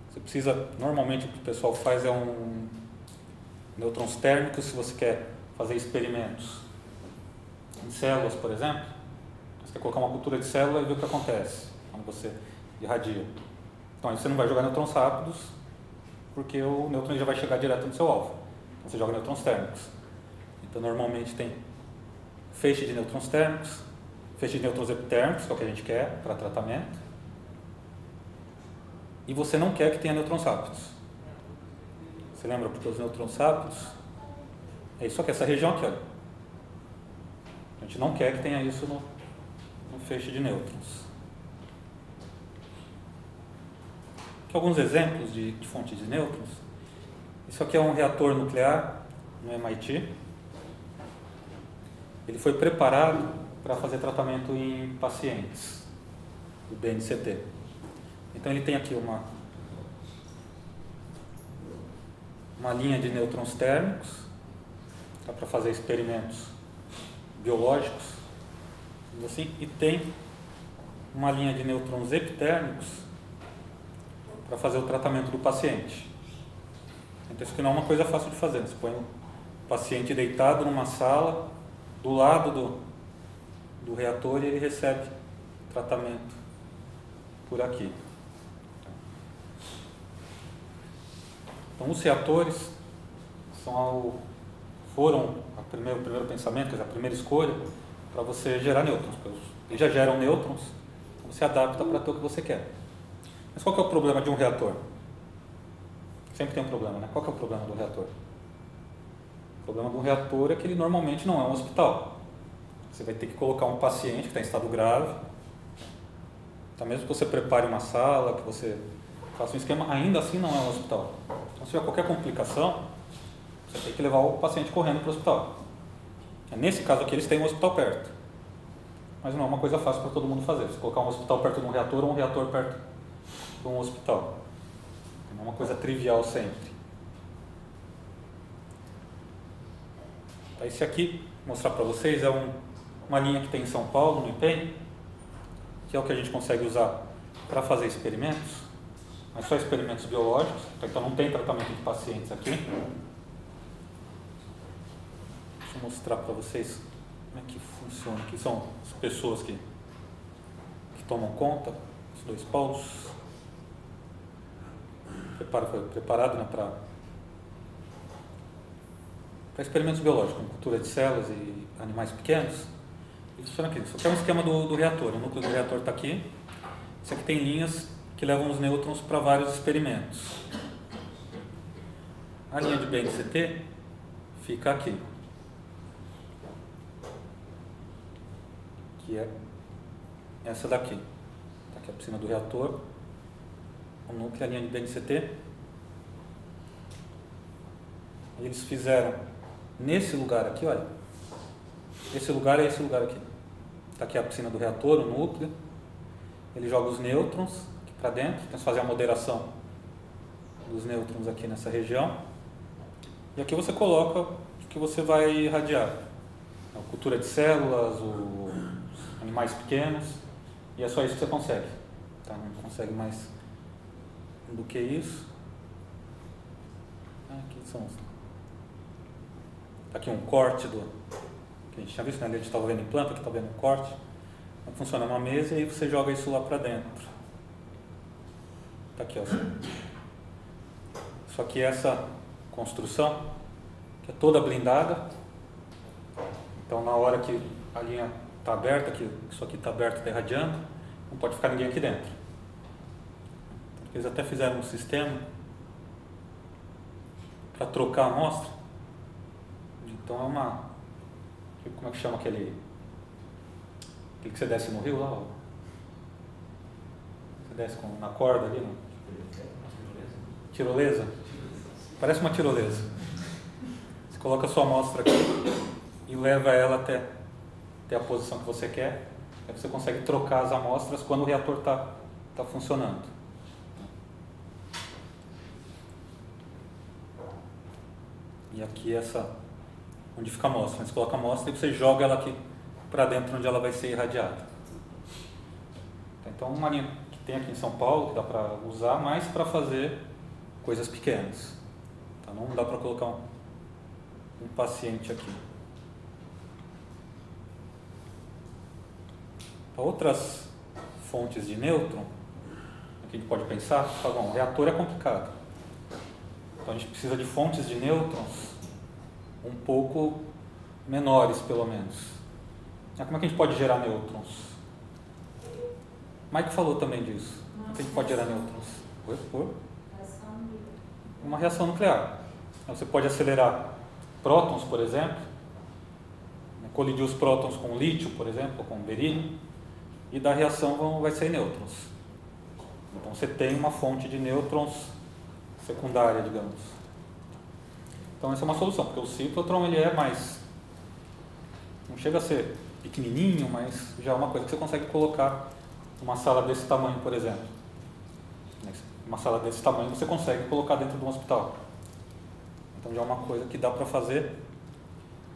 [SPEAKER 1] Você precisa, normalmente o que o pessoal faz é nêutrons térmicos, se você quer fazer experimentos em células, por exemplo, você quer colocar uma cultura de célula e ver o que acontece quando você irradia. Então aí você não vai jogar nêutrons rápidos, porque o nêutron já vai chegar direto no seu alvo. Então você joga nêutrons térmicos. Então normalmente tem feixe de nêutrons térmicos, feixe de nêutrons epitérmicos, que é o que a gente quer para tratamento, e você não quer que tenha nêutrons rápidos. Você lembra? Porque os nêutrons rápidos é isso aqui, essa região aqui, olha. A gente não quer que tenha isso no feixe de nêutrons. Aqui alguns exemplos de fonte de nêutrons. Isso aqui é um reator nuclear no MIT. Ele foi preparado para fazer tratamento em pacientes do BNCT. Então ele tem aqui uma linha de nêutrons térmicos, tá, para fazer experimentos biológicos, assim, e tem uma linha de nêutrons epitérmicos para fazer o tratamento do paciente. Então isso aqui não é uma coisa fácil de fazer. Você põe o paciente deitado numa sala, do lado do reator, e ele recebe tratamento por aqui. Então os reatores foram o primeiro pensamento, quer dizer, a primeira escolha para você gerar nêutrons. Eles já geram nêutrons, então você adapta para ter o que você quer. Mas qual que é o problema de um reator? Sempre tem um problema, né? Qual que é o problema do reator? O problema do reator é que ele normalmente não é um hospital. Você vai ter que colocar um paciente que está em estado grave, Então, mesmo que você prepare uma sala, que você faça um esquema, ainda assim não é um hospital. Então, se tiver qualquer complicação, você tem que levar o paciente correndo para o hospital. Nesse caso aqui, eles têm um hospital perto. Mas não é uma coisa fácil para todo mundo fazer. Se colocar um hospital perto de um reator ou um reator perto de um hospital. Não é uma coisa trivial sempre. Esse aqui, vou mostrar para vocês, é uma linha que tem em São Paulo, no IPEM, que é o que a gente consegue usar para fazer experimentos, mas só experimentos biológicos, então não tem tratamento de pacientes aqui. Deixa eu mostrar para vocês como é que funciona. Aqui são as pessoas que tomam conta, os 2 polos. Foi preparado, né, para experimentos biológicos, com cultura de células e animais pequenos. Isso funciona aqui. Isso aqui é um esquema do reator. O núcleo do reator está aqui. Isso aqui tem linhas que levam os nêutrons para vários experimentos. A linha de BNCT fica aqui, que é essa daqui. Está aqui a piscina do reator, o núcleo, a linha de BNCT. E eles fizeram nesse lugar aqui, olha. Esse lugar é esse lugar aqui. Está aqui a piscina do reator, o núcleo. Ele joga os nêutrons aqui para dentro. Então, você fazer a moderação dos nêutrons aqui nessa região. E aqui você coloca o que você vai irradiar. A cultura de células, os animais pequenos. E é só isso que você consegue. Tá? Não consegue mais do que isso. Aqui são os... Tá aqui um corte do que a gente tinha visto, né? A gente estava vendo em planta, aqui está vendo um corte. Então, funciona uma mesa e aí você joga isso lá para dentro. Tá aqui, ó. Só que essa construção, que é toda blindada, então na hora que a linha está aberta, que isso aqui está aberto, está irradiando, não pode ficar ninguém aqui dentro. Eles até fizeram um sistema para trocar a amostra. Então é uma... Como é que chama aquele que você desce no rio lá? Ó. Você desce na corda ali, não? Tirolesa? Parece uma tirolesa. Você coloca a sua amostra aqui e leva ela até a posição que você quer. Aí você consegue trocar as amostras quando o reator está funcionando. E aqui onde fica a amostra. Você coloca a amostra e você joga ela aqui para dentro onde ela vai ser irradiada. Então uma linha que tem aqui em São Paulo, que dá para usar mais para fazer coisas pequenas. Então não dá para colocar um paciente aqui. Para outras fontes de nêutron, que a gente pode pensar, bom, o reator é complicado. Então a gente precisa de fontes de nêutrons um pouco menores, pelo menos. Como é que a gente pode gerar nêutrons? Mike falou também disso. Como é que a gente pode gerar nêutrons? Uma reação nuclear. Então, você pode acelerar prótons, por exemplo, colidir os prótons com lítio, por exemplo, ou com berílio, e da reação vai sair nêutrons. Então você tem uma fonte de nêutrons secundária, digamos. Então essa é uma solução, porque o ciclotron ele é mais... não chega a ser pequenininho, mas já é uma coisa que você consegue colocar numa sala desse tamanho, por exemplo. Uma sala desse tamanho você consegue colocar dentro de um hospital. Então já é uma coisa que dá para fazer.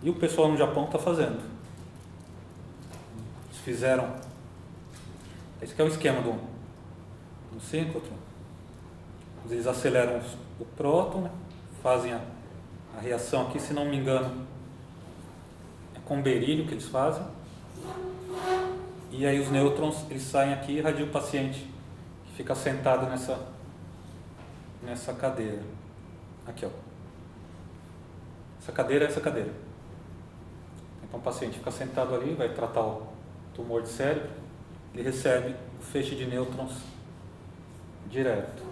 [SPEAKER 1] E o pessoal no Japão está fazendo. Eles fizeram... Esse aqui é o esquema do ciclotron. Eles aceleram o próton, né? Fazem a reação aqui, se não me engano, é com berílio que eles fazem. E aí os nêutrons eles saem aqui e irradiam o paciente, que fica sentado nessa cadeira. Aqui, ó. Essa cadeira é essa cadeira. Então o paciente fica sentado ali, vai tratar o tumor de cérebro, ele recebe o feixe de nêutrons direto.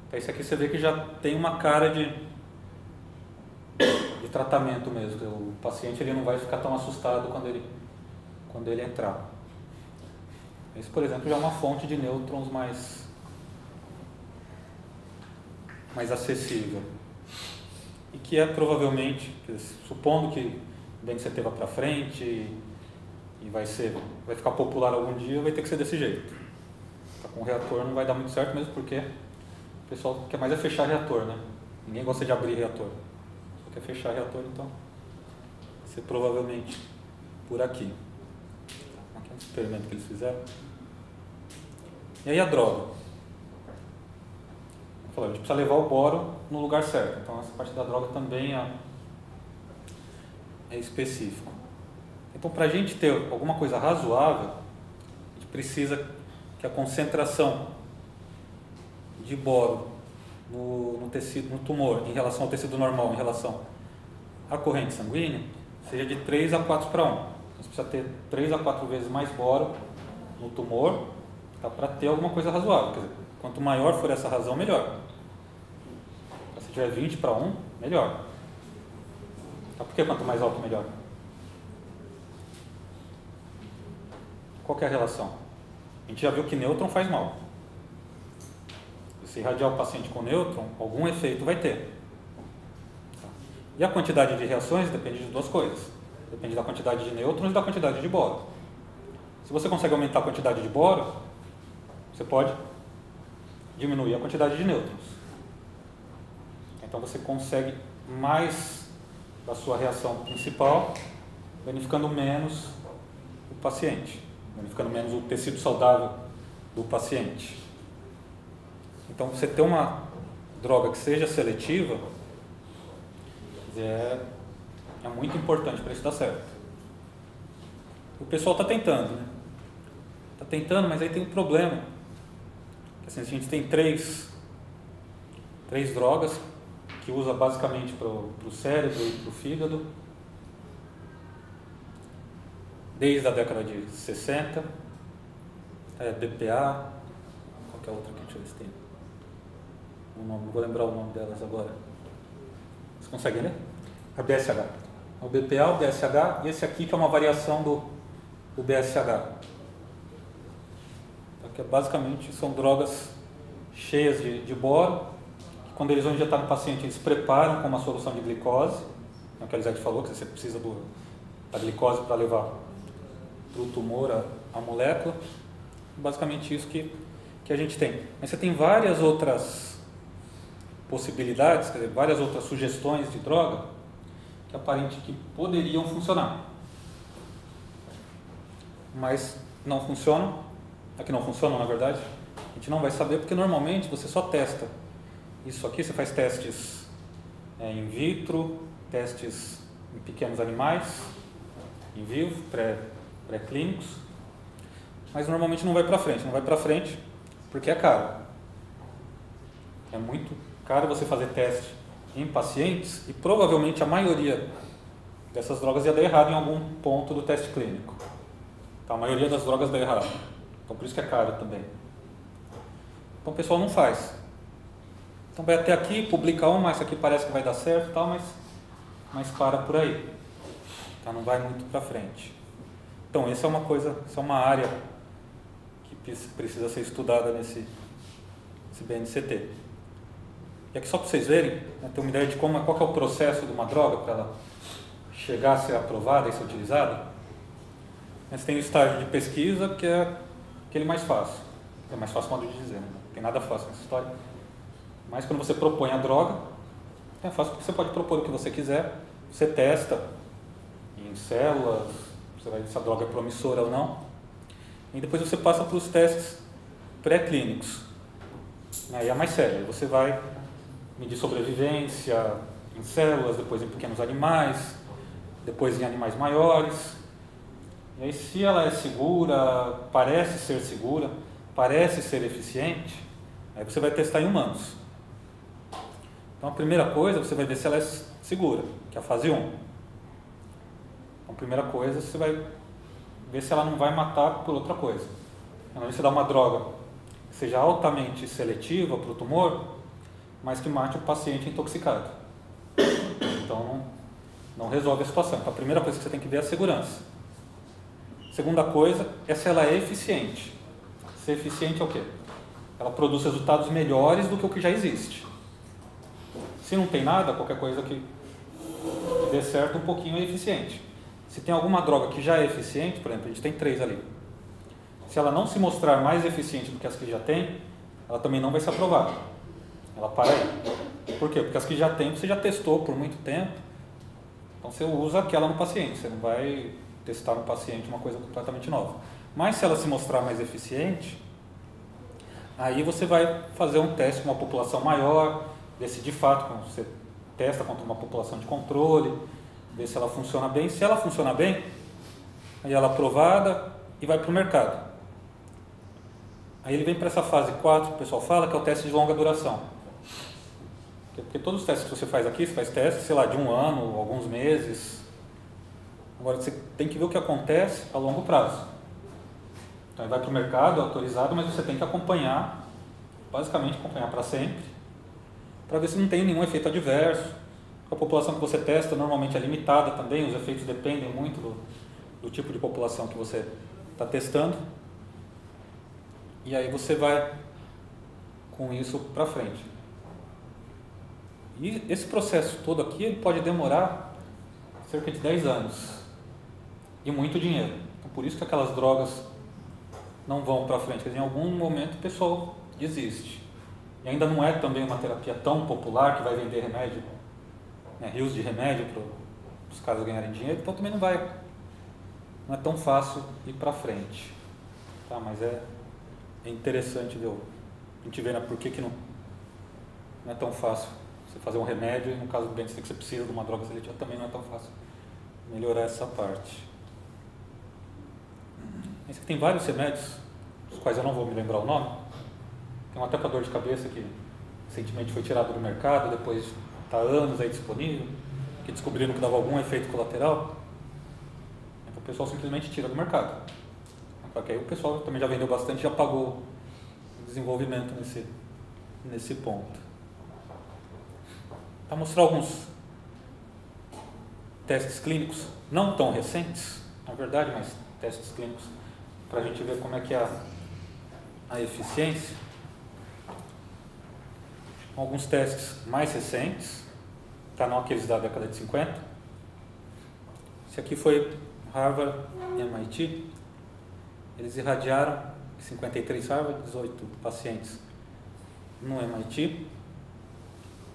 [SPEAKER 1] Então esse aqui você vê que já tem uma cara de tratamento mesmo. O paciente ele não vai ficar tão assustado quando ele entrar. Esse, por exemplo, já é uma fonte de nêutrons mais acessível. E que é provavelmente, supondo que o BNCT vá para frente e vai ficar popular algum dia, vai ter que ser desse jeito. Tá, com o reator não vai dar muito certo, mesmo porque o pessoal quer mais é fechar reator, né? Ninguém gosta de abrir reator. Só quer fechar reator, então vai ser provavelmente por aqui. Aqui é um experimento que eles fizeram. E aí a droga. A gente precisa levar o boro no lugar certo. Então essa parte da droga também é específica. Então, para a gente ter alguma coisa razoável, a gente precisa que a concentração de boro no tecido, no tumor, em relação ao tecido normal, em relação à corrente sanguínea, seja de 3 a 4 para 1. Então, você precisa ter 3 a 4 vezes mais boro no tumor, tá, para ter alguma coisa razoável. Quer dizer, quanto maior for essa razão, melhor. Se tiver 20 para 1, melhor. Tá, por que quanto mais alto, melhor? Qual que é a relação? A gente já viu que nêutron faz mal. Se irradiar o paciente com nêutron, algum efeito vai ter. E a quantidade de reações depende de duas coisas. Depende da quantidade de nêutrons e da quantidade de boro. Se você consegue aumentar a quantidade de boro, você pode diminuir a quantidade de nêutrons. Então você consegue mais da sua reação principal, beneficiando menos o paciente, beneficiando menos o tecido saudável do paciente. Então, você ter uma droga que seja seletiva é muito importante para isso dar certo. O pessoal está tentando, né? Está tentando, mas aí tem um problema. Assim, a gente tem três drogas que usa basicamente para o cérebro e para o fígado, desde a década de 60, BPA, qual que é a outra aqui? Deixa eu ver se tem o nome, não vou lembrar o nome delas agora. Vocês conseguem ler? A BSH. O BPA, o BSH e esse aqui que é uma variação do BSH. Que basicamente são drogas cheias de boro, que quando eles vão injetar no paciente, eles preparam com uma solução de glicose, que a Elisete falou, que você precisa da glicose para levar para o tumor a molécula. Basicamente isso que a gente tem. Mas você tem várias outras possibilidades, quer dizer, várias outras sugestões de droga que aparentemente que poderiam funcionar, mas não funcionam. Aqui não funcionam, na verdade. A gente não vai saber porque normalmente você só testa isso aqui, você faz testes in vitro, testes em pequenos animais, em vivo, pré-clínicos, mas normalmente não vai para frente. Não vai para frente porque é caro. É muito caro você fazer teste em pacientes e provavelmente a maioria dessas drogas ia dar errado em algum ponto do teste clínico. Então, a maioria das drogas dá errado. Então, por isso que é caro também. Então, o pessoal não faz. Então, vai até aqui, publica uma, essa aqui parece que vai dar certo, tal, mas para por aí. Tá? Não vai muito para frente. Então, essa é uma área que precisa ser estudada nesse BNCT. E aqui só para vocês verem, né, ter uma ideia de qual que é o processo de uma droga para ela chegar a ser aprovada e ser utilizada. Você tem o estágio de pesquisa, que é aquele mais fácil. É mais fácil modo de dizer, né? Não tem nada fácil nessa história. Mas quando você propõe a droga, é fácil porque você pode propor o que você quiser, você testa em células, você vai ver se a droga é promissora ou não, e depois você passa para os testes pré-clínicos. Aí é mais sério, você vai medir sobrevivência em células, depois em pequenos animais, depois em animais maiores. E aí, se ela é segura, parece ser segura, parece ser eficiente, aí você vai testar em humanos. Então, a primeira coisa, você vai ver se ela é segura, que é a fase 1. Então, a primeira coisa, você vai ver se ela não vai matar por outra coisa. Então, você dá uma droga que seja altamente seletiva para o tumor, mas que mate o paciente intoxicado. Então, não resolve a situação. Então, a primeira coisa que você tem que ver é a segurança. Segunda coisa é se ela é eficiente. Ser eficiente é o quê? Ela produz resultados melhores do que o que já existe. Se não tem nada, qualquer coisa que dê certo um pouquinho é eficiente. Se tem alguma droga que já é eficiente, por exemplo, a gente tem 3 ali. Se ela não se mostrar mais eficiente do que as que já tem, ela também não vai ser aprovada. Ela para aí. Por quê? Porque as que já tem, você já testou por muito tempo. Então você usa aquela no paciente. Você não vai testar no paciente uma coisa completamente nova. Mas se ela se mostrar mais eficiente, aí você vai fazer um teste com uma população maior, ver se de fato você testa contra uma população de controle, ver se ela funciona bem. Se ela funcionar bem, aí ela é aprovada e vai para o mercado. Aí ele vem para essa fase 4, que o pessoal fala, que é o teste de longa duração. Porque todos os testes que você faz aqui, você faz testes, sei lá, de 1 ano, alguns meses. Agora você tem que ver o que acontece a longo prazo. Então ele vai para o mercado, é autorizado, mas você tem que acompanhar, basicamente acompanhar para sempre, para ver se não tem nenhum efeito adverso. A população que você testa normalmente é limitada também, os efeitos dependem muito do tipo de população que você está testando. E aí você vai com isso para frente. E esse processo todo aqui, ele pode demorar cerca de 10 anos e muito dinheiro. Então, por isso que aquelas drogas não vão para frente. Quer dizer, em algum momento o pessoal desiste. E ainda não é também uma terapia tão popular que vai vender remédio, né, rios de remédio para os caras ganharem dinheiro, então também não é tão fácil ir para frente. Tá, mas é interessante ver, a gente vê, né, por que não é tão fácil você fazer um remédio, e no caso do BNCT que você precisa de uma droga seletiva, também não é tão fácil melhorar essa parte. Esse aqui tem vários remédios, dos quais eu não vou me lembrar o nome. Tem um até para dor de cabeça que recentemente foi tirado do mercado, depois está há anos aí disponível, que descobriram que dava algum efeito colateral. Então o pessoal simplesmente tira do mercado. Porque aí o pessoal também já vendeu bastante, já pagou o desenvolvimento nesse ponto. Para mostrar alguns testes clínicos, não tão recentes, na verdade, mas testes clínicos, para a gente ver como é que é a eficiência. Alguns testes mais recentes, tá, não aqueles da década de 50. Esse aqui foi Harvard e MIT. Eles irradiaram 53 Harvard, 18 pacientes no MIT.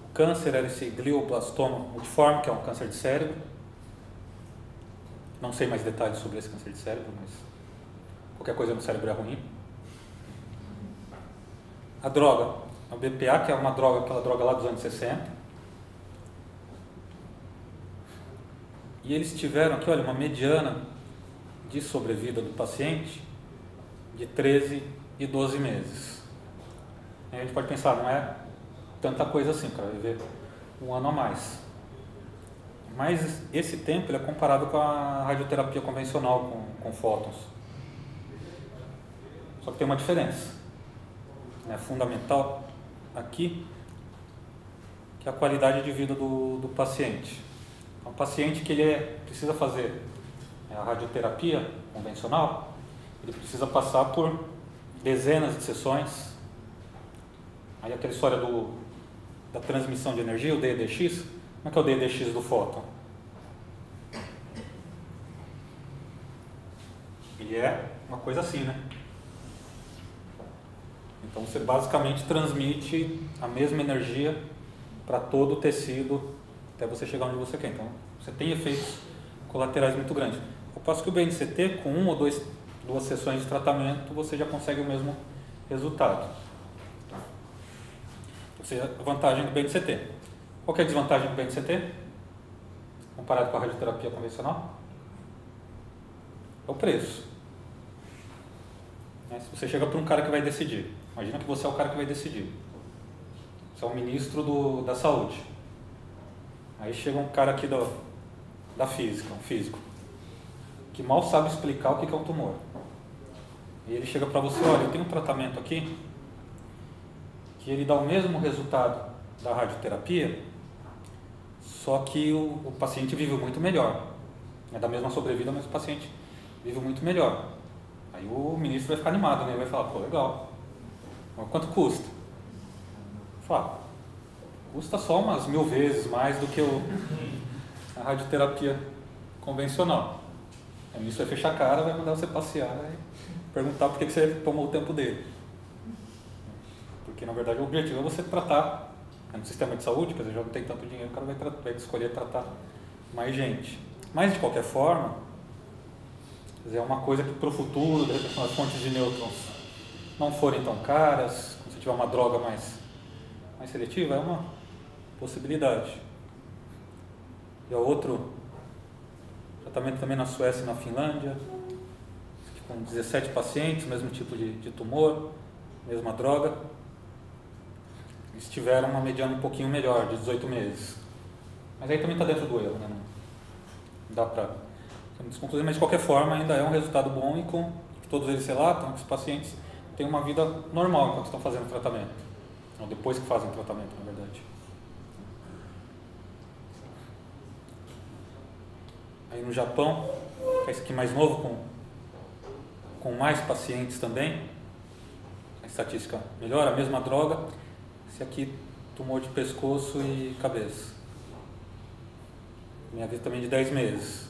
[SPEAKER 1] O câncer era esse glioblastoma multiforme, que é um câncer de cérebro. Não sei mais detalhes sobre esse câncer de cérebro, mas qualquer coisa no cérebro é ruim. A droga, a BPA, que é uma droga, aquela droga lá dos anos 60. E eles tiveram aqui, olha, uma mediana de sobrevida do paciente de 13 e 12 meses. Aí a gente pode pensar, não é tanta coisa assim, o cara vai viver 1 ano a mais. Mas esse tempo ele é comparado com a radioterapia convencional com fótons. Só que tem uma diferença, né, fundamental aqui, que é a qualidade de vida do paciente. Então, o paciente que ele precisa fazer a radioterapia convencional, ele precisa passar por dezenas de sessões. Aí aquela história da transmissão de energia, o DEDX, como é que é o DEDX do fóton? Ele é uma coisa assim, né? Então você basicamente transmite a mesma energia para todo o tecido até você chegar onde você quer. Então você tem efeitos colaterais muito grandes. Ao passo que o BNCT, com 1 ou 2 sessões de tratamento, você já consegue o mesmo resultado. Essa é a vantagem do BNCT. Qual que é a desvantagem do BNCT comparado com a radioterapia convencional? É o preço. Se você chega para um cara que vai decidir, imagina que você é o cara que vai decidir. Você é o ministro da saúde. Aí chega um cara aqui da física, um físico, que mal sabe explicar o que é um tumor. E ele chega para você, olha, eu tenho um tratamento aqui que ele dá o mesmo resultado da radioterapia, só que o paciente vive muito melhor. É da mesma sobrevida, mas o paciente vive muito melhor. Aí Aí o ministro vai ficar animado, né? Ele vai falar, pô, legal. Mas quanto custa? Fala, custa só umas 1000 vezes mais do que a radioterapia convencional. Aí o ministro vai fechar a cara, vai mandar você passear e perguntar por que você tomou o tempo dele. Porque na verdade o objetivo é você tratar no sistema de saúde, quer dizer, já não tem tanto dinheiro, o cara vai escolher tratar mais gente. Mas de qualquer forma, quer dizer, é uma coisa que para o futuro, de repente, quando as fontes de nêutrons não forem tão caras, quando você tiver uma droga mais seletiva, é uma possibilidade. E o outro tratamento também na Suécia e na Finlândia, com 17 pacientes, mesmo tipo de tumor, mesma droga. Eles tiveram uma mediana um pouquinho melhor, de 18 meses. Mas aí também está dentro do erro, né? Não dá para ser muito conclusivo, mas de qualquer forma ainda é um resultado bom e com que todos eles relatam que os pacientes têm uma vida normal enquanto estão fazendo o tratamento. Ou depois que fazem o tratamento, na verdade. Aí no Japão, que é esse aqui mais novo, com mais pacientes também, a estatística melhora, a mesma droga, esse aqui tumor de pescoço e cabeça. Minha vida também de 10 meses.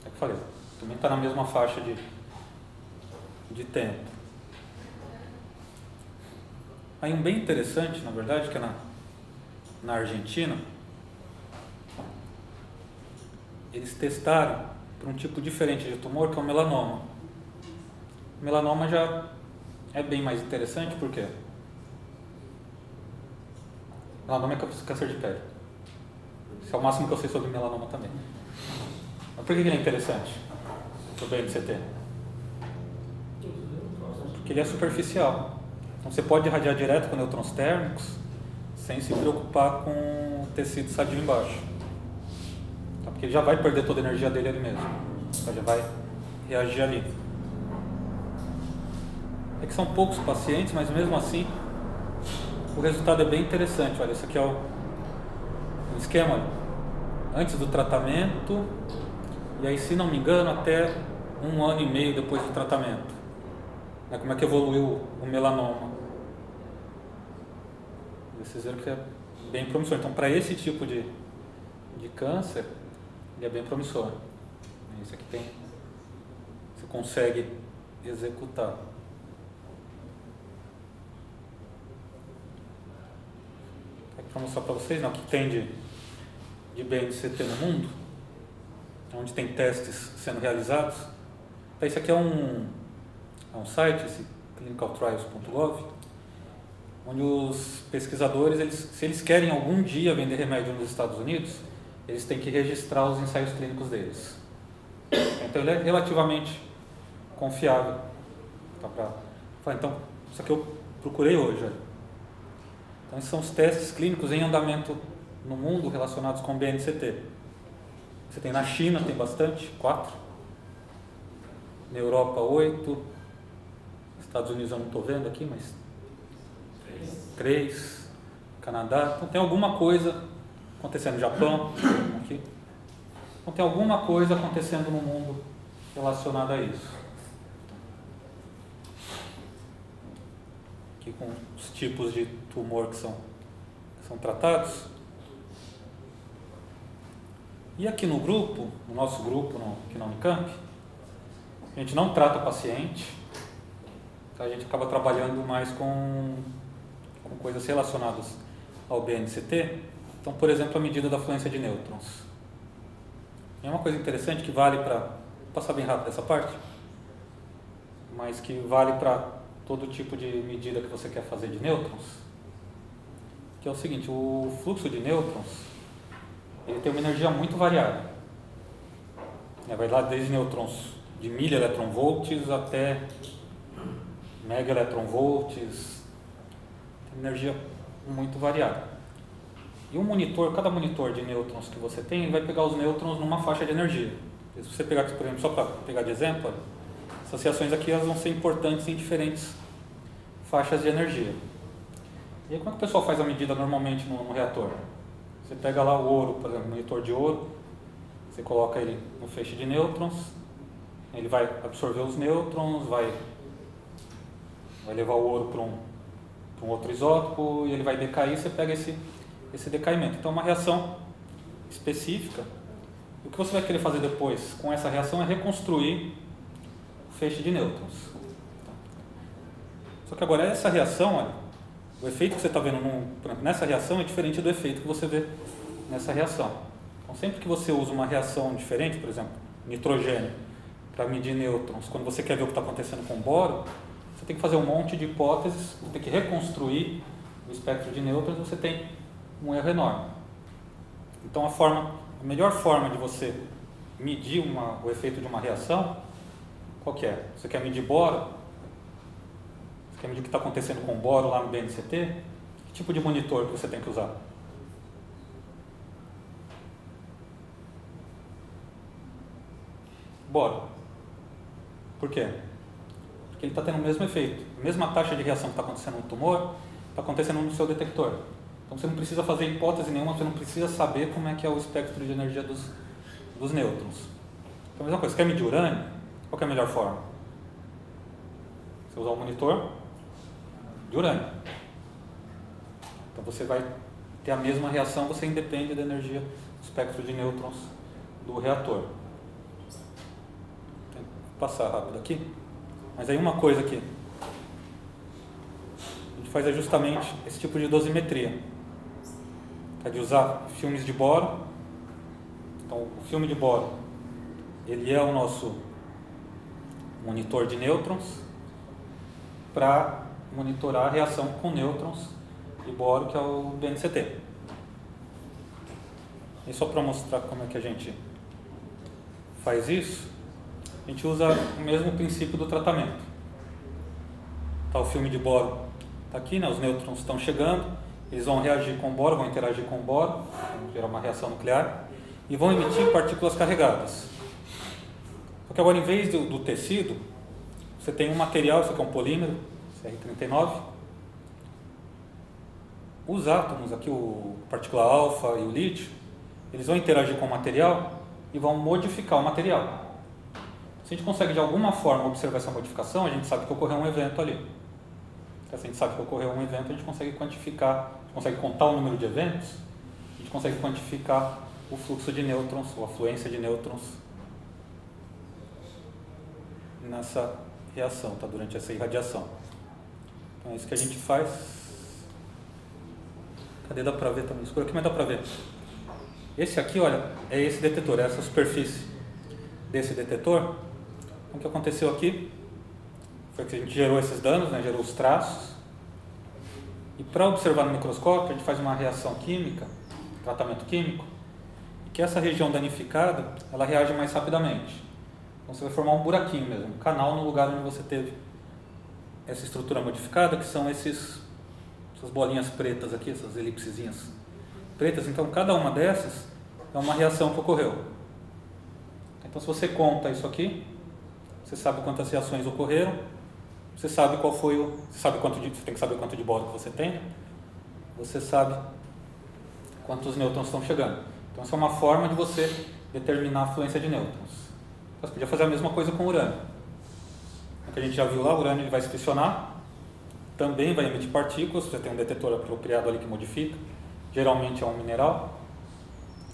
[SPEAKER 1] É o que eu falei, também está na mesma faixa de tempo. Aí um bem interessante, na verdade, que é na Argentina, eles testaram para um tipo diferente de tumor, que é o melanoma. O melanoma já é bem mais interessante, por quê? Melanoma é câncer de pele. Esse é o máximo que eu sei sobre melanoma também. Mas por que ele é interessante? O BNCT? Porque ele é superficial. Então você pode irradiar direto com nêutrons térmicos sem se preocupar com o tecido sadio embaixo. Tá? Porque ele já vai perder toda a energia dele ali mesmo. Então já vai reagir ali. É que são poucos pacientes, mas mesmo assim o resultado é bem interessante. Olha, esse aqui é o esquema antes do tratamento e aí, se não me engano, até 1 ano e meio depois do tratamento. Como é que evoluiu o melanoma. Vocês viram que é bem promissor. Então, para esse tipo de câncer, ele é bem promissor. Isso aqui você consegue executar. Para mostrar para vocês, o que tem de BNCT no mundo, onde tem testes sendo realizados. Então, esse aqui é um site, esse clinicaltrials.gov, onde os pesquisadores, se eles querem algum dia vender remédio nos Estados Unidos, eles têm que registrar os ensaios clínicos deles. Então ele é relativamente confiável. Então, isso aqui eu procurei hoje. Então esses são os testes clínicos em andamento no mundo relacionados com BNCT. Você tem na China, tem bastante, 4. Na Europa, 8. Estados Unidos eu não estou vendo aqui, mas 3. Canadá. Então tem alguma coisa acontecendo no Japão, aqui. Então tem alguma coisa acontecendo no mundo relacionada a isso. Aqui com os tipos de tumor que são tratados. E aqui no grupo, no nosso grupo, aqui na Unicamp, a gente não trata paciente, a gente acaba trabalhando mais com coisas relacionadas ao BNCT. Então, por exemplo, a medida da fluência de nêutrons. É uma coisa interessante que vale para, vou passar bem rápido essa parte, mas que vale para todo tipo de medida que você quer fazer de nêutrons, que é o seguinte: o fluxo de nêutrons, ele tem uma energia muito variada. Vai lá desde nêutrons de mili-eletronvolts até mega-eletronvolts, tem energia muito variada. E cada monitor de nêutrons que você tem, vai pegar os nêutrons numa faixa de energia. Se você pegar aqui, por exemplo, só para pegar de exemplo, essas reações aqui elas vão ser importantes em diferentes faixas de energia. E aí, como é que o pessoal faz a medida normalmente no reator? Você pega lá o ouro, por exemplo, monitor de ouro, você coloca ele no feixe de nêutrons, Ele vai absorver os nêutrons, vai levar o ouro para um outro isótopo e ele vai decair, você pega esse decaimento. Então, uma reação específica. O que você vai querer fazer depois com essa reação é reconstruir o feixe de nêutrons. Só que agora essa reação, olha, o efeito que você está vendo nessa reação é diferente do efeito que você vê nessa reação. Então, sempre que você usa uma reação diferente, por exemplo, nitrogênio, para medir nêutrons, quando você quer ver o que está acontecendo com boro, você tem que fazer um monte de hipóteses, você tem que reconstruir o espectro de nêutrons, você tem um erro enorme. Então, a melhor forma de você medir o efeito de uma reação, qual que é? Você quer medir boro? Você quer medir o que está acontecendo com boro lá no BNCT? Que tipo de monitor que você tem que usar? Boro. Por quê? Porque ele está tendo o mesmo efeito. A mesma taxa de reação que está acontecendo no tumor, está acontecendo no seu detector. Então você não precisa fazer hipótese nenhuma, você não precisa saber como é que é o espectro de energia dos nêutrons. Então a mesma coisa, você quer medir urânio? Qual que é a melhor forma? Você usar um monitor de urânio. Então você vai ter a mesma reação, você independe da energia do espectro de nêutrons do reator. Vou passar rápido aqui. Mas aí uma coisa que a gente faz é justamente esse tipo de dosimetria. É de usar filmes de boro. Então o filme de boro, ele é o nosso monitor de nêutrons para monitorar a reação com nêutrons de boro, que é o BNCT. E só para mostrar como é que a gente faz isso, a gente usa o mesmo princípio do tratamento. Tá, o filme de boro está aqui, né? Os nêutrons estão chegando, eles vão reagir com boro, vão interagir com boro, vão gerar uma reação nuclear e vão emitir partículas carregadas. Só que agora, em vez do tecido, você tem um material, isso aqui é um polímero, CR39. Os átomos, aqui o partícula alfa e o lítio, eles vão interagir com o material e vão modificar o material. Se a gente consegue de alguma forma observar essa modificação, a gente sabe que ocorreu um evento ali. Se a gente sabe que ocorreu um evento, a gente consegue quantificar, a gente consegue contar o número de eventos, a gente consegue quantificar o fluxo de nêutrons, ou a fluência de nêutrons nessa reação, tá? Durante essa irradiação. Então é isso que a gente faz. Cadê? Dá pra ver também? Escuro aqui, mas dá pra ver. Esse aqui, olha, é esse detetor, é essa superfície desse detetor. Então, o que aconteceu aqui foi que a gente gerou esses danos, né? Gerou os traços. E para observar no microscópio, a gente faz uma reação química, tratamento químico, e que essa região danificada, ela reage mais rapidamente. Então você vai formar um buraquinho mesmo, um canal no lugar onde você teve essa estrutura modificada, que são essas bolinhas pretas aqui, essas elipsezinhas pretas. Então cada uma dessas é uma reação que ocorreu. Então se você conta isso aqui, você sabe quantas reações ocorreram, você sabe qual foi você tem que saber quanto de boro que você tem, você sabe quantos nêutrons estão chegando. Então essa é uma forma de você determinar a fluência de nêutrons. Você podia fazer a mesma coisa com o urânio. O que a gente já viu lá, o urânio ele vai se fissionar, também vai emitir partículas, você tem um detetor apropriado ali que modifica, geralmente é um mineral.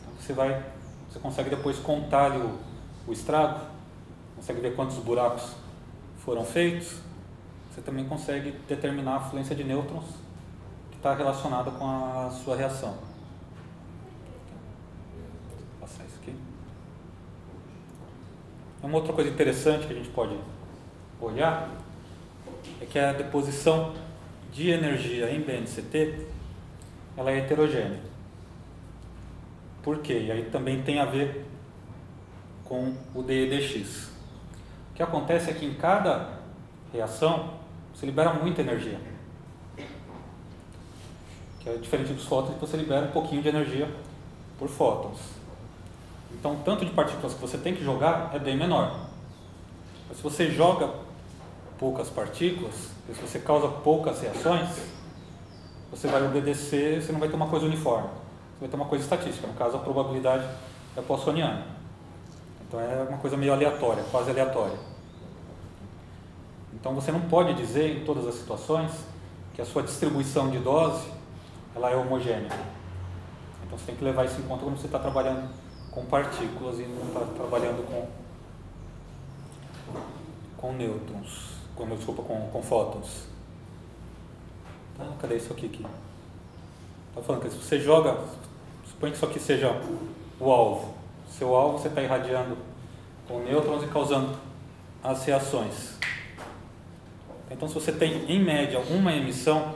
[SPEAKER 1] Então você consegue depois contar ali o estrago, consegue ver quantos buracos foram feitos, você também consegue determinar a fluência de nêutrons que está relacionada com a sua reação. Vou passar isso aqui. Uma outra coisa interessante que a gente pode olhar é que a deposição de energia em BNCT ela é heterogênea. Por quê? E aí também tem a ver com o DEDX. O que acontece é que em cada reação você libera muita energia. Que é diferente dos fótons, que você libera um pouquinho de energia por fótons. Então, o tanto de partículas que você tem que jogar é bem menor. Mas se você joga poucas partículas, se você causa poucas reações, você vai obedecer, você não vai ter uma coisa uniforme. Você vai ter uma coisa estatística, no caso a probabilidade é poissoniana. Então é uma coisa meio aleatória, quase aleatória. Então você não pode dizer em todas as situações que a sua distribuição de dose ela é homogênea. Então você tem que levar isso em conta quando você está trabalhando com partículas e não está trabalhando com nêutrons, com fótons. Então, cadê isso aqui? Está falando que se você joga, suponha que isso aqui seja o alvo. Seu alvo você está irradiando com nêutrons e causando as reações. Então, se você tem, em média, uma emissão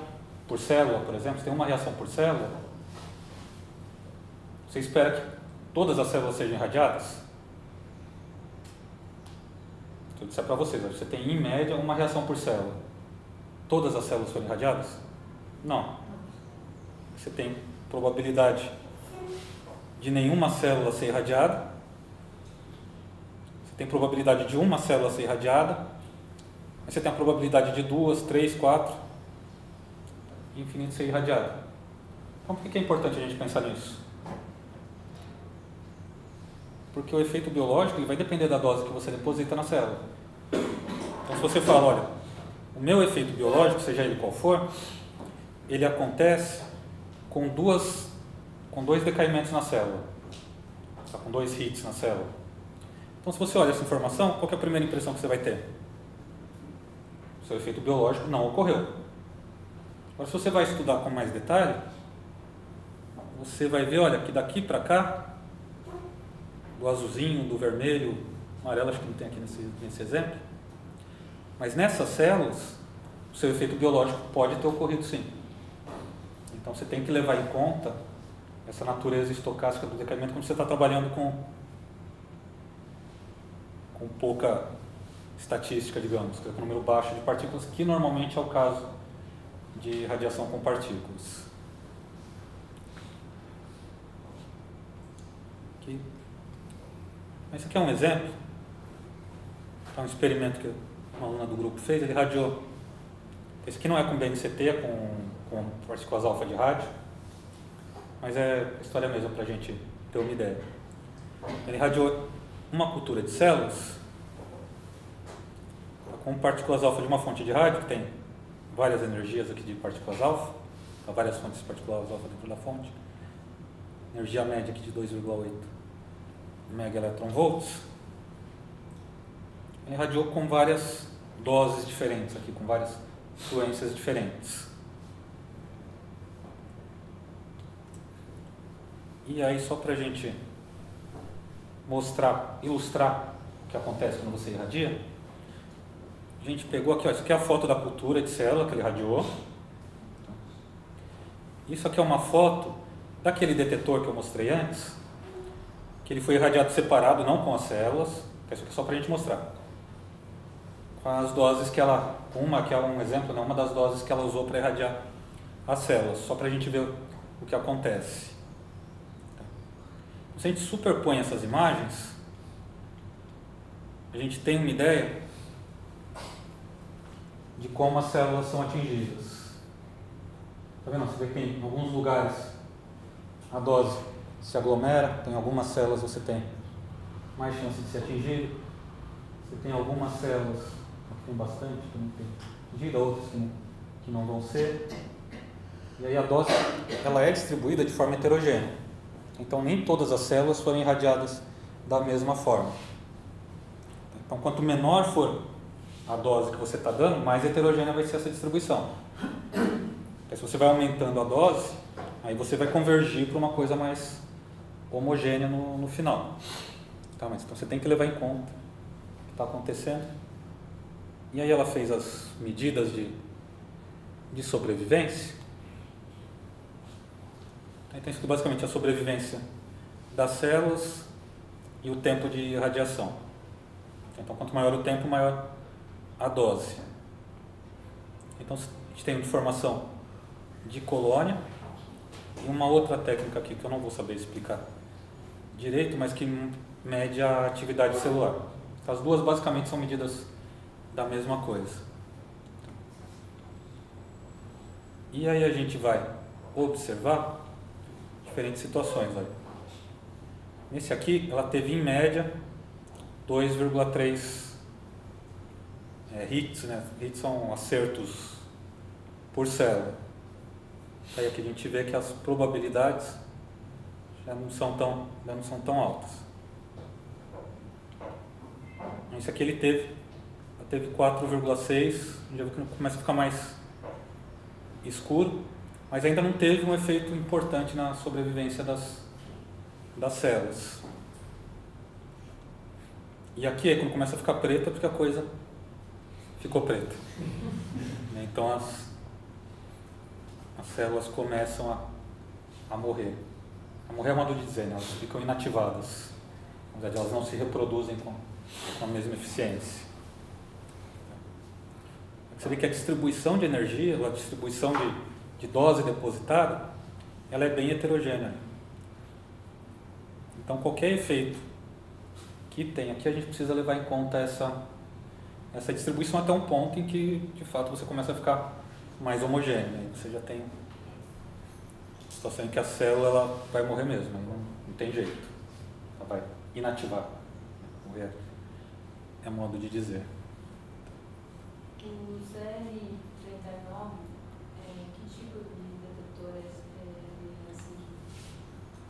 [SPEAKER 1] por célula, por exemplo, você tem uma reação por célula, você espera que todas as células sejam irradiadas? Se eu disser para vocês, você tem, em média, uma reação por célula. Todas as células foram irradiadas? Não. Você tem probabilidade de nenhuma célula ser irradiada. Você tem probabilidade de uma célula ser irradiada. Mas você tem a probabilidade de 2, 3, 4, infinito ser irradiada. Então por que é importante a gente pensar nisso? Porque o efeito biológico ele vai depender da dose que você deposita na célula. Então se você fala, olha, o meu efeito biológico, seja ele qual for, ele acontece com dois decaimentos na célula, com 2 hits na célula. Então se você olha essa informação, qual que é a primeira impressão que você vai ter? O seu efeito biológico não ocorreu. Agora se você vai estudar com mais detalhe, você vai ver, olha, que daqui para cá, do azulzinho, do vermelho, amarelo, acho que não tem aqui nesse exemplo, mas nessas células, o seu efeito biológico pode ter ocorrido sim. Então você tem que levar em conta essa natureza estocástica do decaimento quando você está trabalhando com pouca estatística, digamos, com um número baixo de partículas, que normalmente é o caso de radiação com partículas. Aqui. Esse aqui é um exemplo, é um experimento que uma aluna do grupo fez, ele radiou. Esse aqui não é com BNCT, é com partículas alfa de rádio, mas é história mesmo para a gente ter uma ideia. Ele radiou uma cultura de células com partículas alfa de uma fonte de rádio, que tem várias energias aqui de partículas alfa, várias fontes de partículas alfa dentro da fonte, energia média aqui de 2,8 megaelectronvolts. Ele radiou com várias doses diferentes aqui, com várias frequências diferentes. E aí, só para a gente ilustrar o que acontece quando você irradia, a gente pegou aqui, ó, isso aqui é a foto da cultura de célula que ele irradiou. Isso aqui é uma foto daquele detetor que eu mostrei antes, que ele foi irradiado separado, não com as células. Isso aqui é só para a gente mostrar. Com as doses que ela, que é um exemplo, né, uma das doses que ela usou para irradiar as células, só para a gente ver o que acontece. Se a gente superpõe essas imagens, a gente tem uma ideia de como as células são atingidas. Está vendo? Você vê que em alguns lugares a dose se aglomera, tem algumas células você tem mais chance de ser atingido. Você tem algumas células, aqui tem bastante, também tem atingida, outras que não vão ser. E aí a dose ela é distribuída de forma heterogênea. Então nem todas as células foram irradiadas da mesma forma. Então quanto menor for a dose que você está dando, mais heterogênea vai ser essa distribuição. Então, se você vai aumentando a dose, aí você vai convergir para uma coisa mais homogênea no final. Tá, mas então você tem que levar em conta o que está acontecendo. E aí ela fez as medidas de sobrevivência. Então isso aqui basicamente é a sobrevivência das células e o tempo de radiação. Então quanto maior o tempo, maior a dose. Então a gente tem uma informação de colônia e uma outra técnica aqui que eu não vou saber explicar direito, mas que mede a atividade celular. As duas basicamente são medidas da mesma coisa. E aí a gente vai observar diferentes situações. Olha. Nesse aqui, ela teve em média 2,3 hits, né? Hits são acertos por célula. Aí aqui a gente vê que as probabilidades já não são tão altas. Esse aqui ele teve 4,6, já viu que começa a ficar mais escuro, mas ainda não teve um efeito importante na sobrevivência das células. E aqui é quando começa a ficar preta, porque a coisa ficou preta. Então as células começam a morrer. A morrer é modo de dizer, né? Elas ficam inativadas. Na verdade, elas não se reproduzem com a mesma eficiência. Você vê que a distribuição de energia, a distribuição de dose depositada, ela é bem heterogênea. Então qualquer efeito que tem aqui, a gente precisa levar em conta essa distribuição até um ponto em que, de fato, você começa a ficar mais homogêneo. Aí você já tem a situação em que a célula ela vai morrer mesmo, não tem jeito. Ela vai inativar. Morrer é modo de dizer.
[SPEAKER 3] O CR39, que tipo de detetor é esse?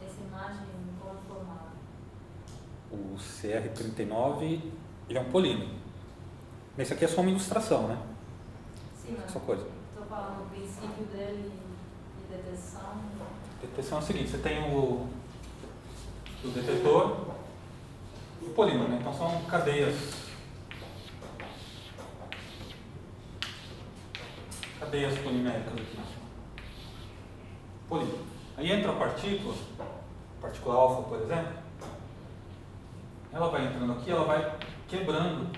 [SPEAKER 3] Essa imagem como é formada?
[SPEAKER 1] O CR39, ele é um polímero. Esse aqui é só uma ilustração, né?
[SPEAKER 3] Sim, mas
[SPEAKER 1] Essa coisa.
[SPEAKER 3] estou falando o princípio dele de detecção.
[SPEAKER 1] Detecção é o seguinte, você tem o detetor e o polímero, né? Então são cadeias poliméricas aqui. Polímero. Aí entra a partícula alfa, por exemplo, ela vai entrando aqui, ela vai quebrando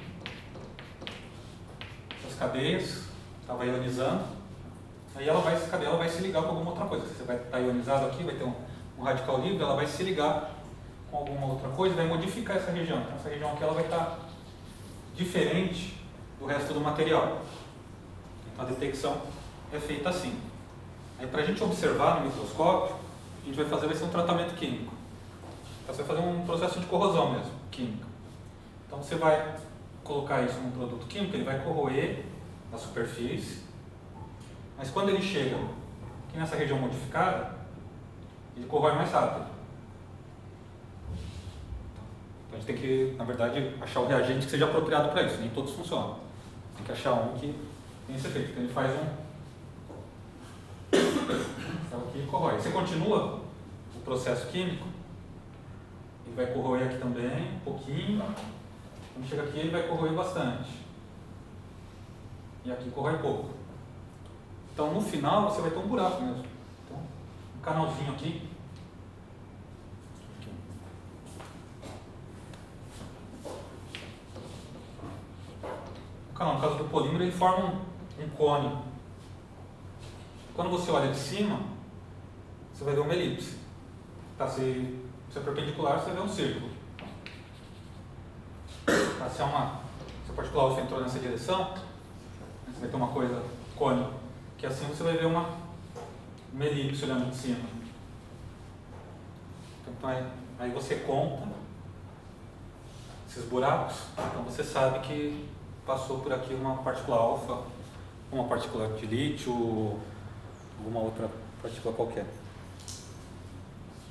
[SPEAKER 1] as cadeias, ela vai ionizando, aí essa cadeia vai se ligar com alguma outra coisa. Você vai estar ionizado aqui, vai ter um radical livre, ela vai se ligar com alguma outra coisa, vai modificar essa região. Então essa região aqui ela vai estar diferente do resto do material. Então a detecção é feita assim. Aí para a gente observar no microscópio, a gente vai ser um tratamento químico. Então você vai fazer um processo de corrosão mesmo, química. Então você vai colocar isso num produto químico, ele vai corroer a superfície, mas quando ele chega aqui nessa região modificada, ele corrói mais rápido. Então a gente tem que, na verdade, achar o reagente que seja apropriado para isso, nem todos funcionam. Tem que achar um que tem esse efeito. Então ele faz então aqui ele corrói. Você continua o processo químico, ele vai corroer aqui também, um pouquinho. Quando chega aqui, ele vai corroer bastante. E aqui corrói pouco. Então, no final, você vai ter um buraco mesmo. Então, um canalzinho aqui. O canal, no caso do polímero, ele forma um cone. Quando você olha de cima, você vai ver uma elipse. Tá, se é perpendicular, você vê um círculo. Tá, se a partícula alfa entrou nessa direção, você vai ter uma coisa, cone, que assim você vai ver uma elipse olhando de cima. Então aí você conta esses buracos, então você sabe que passou por aqui uma partícula alfa, uma partícula de lítio, ou alguma outra partícula qualquer.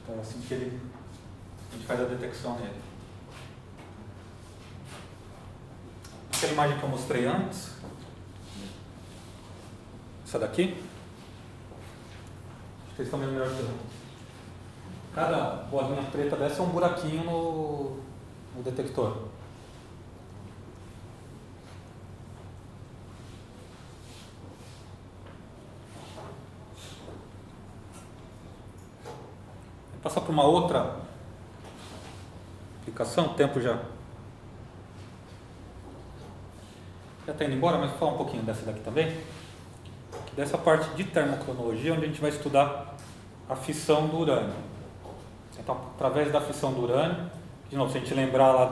[SPEAKER 1] Então é assim que a gente faz a detecção nele. Aquela imagem que eu mostrei antes, essa daqui, acho que vocês estão vendo melhor que eu. Cada bolinha preta dessa é um buraquinho no detector. Vou passar para uma outra aplicação, o tempo já está indo embora, mas vou falar um pouquinho dessa daqui também. Dessa parte de termocronologia, onde a gente vai estudar a fissão do urânio. Então, através da fissão do urânio, de novo, se a gente lembrar lá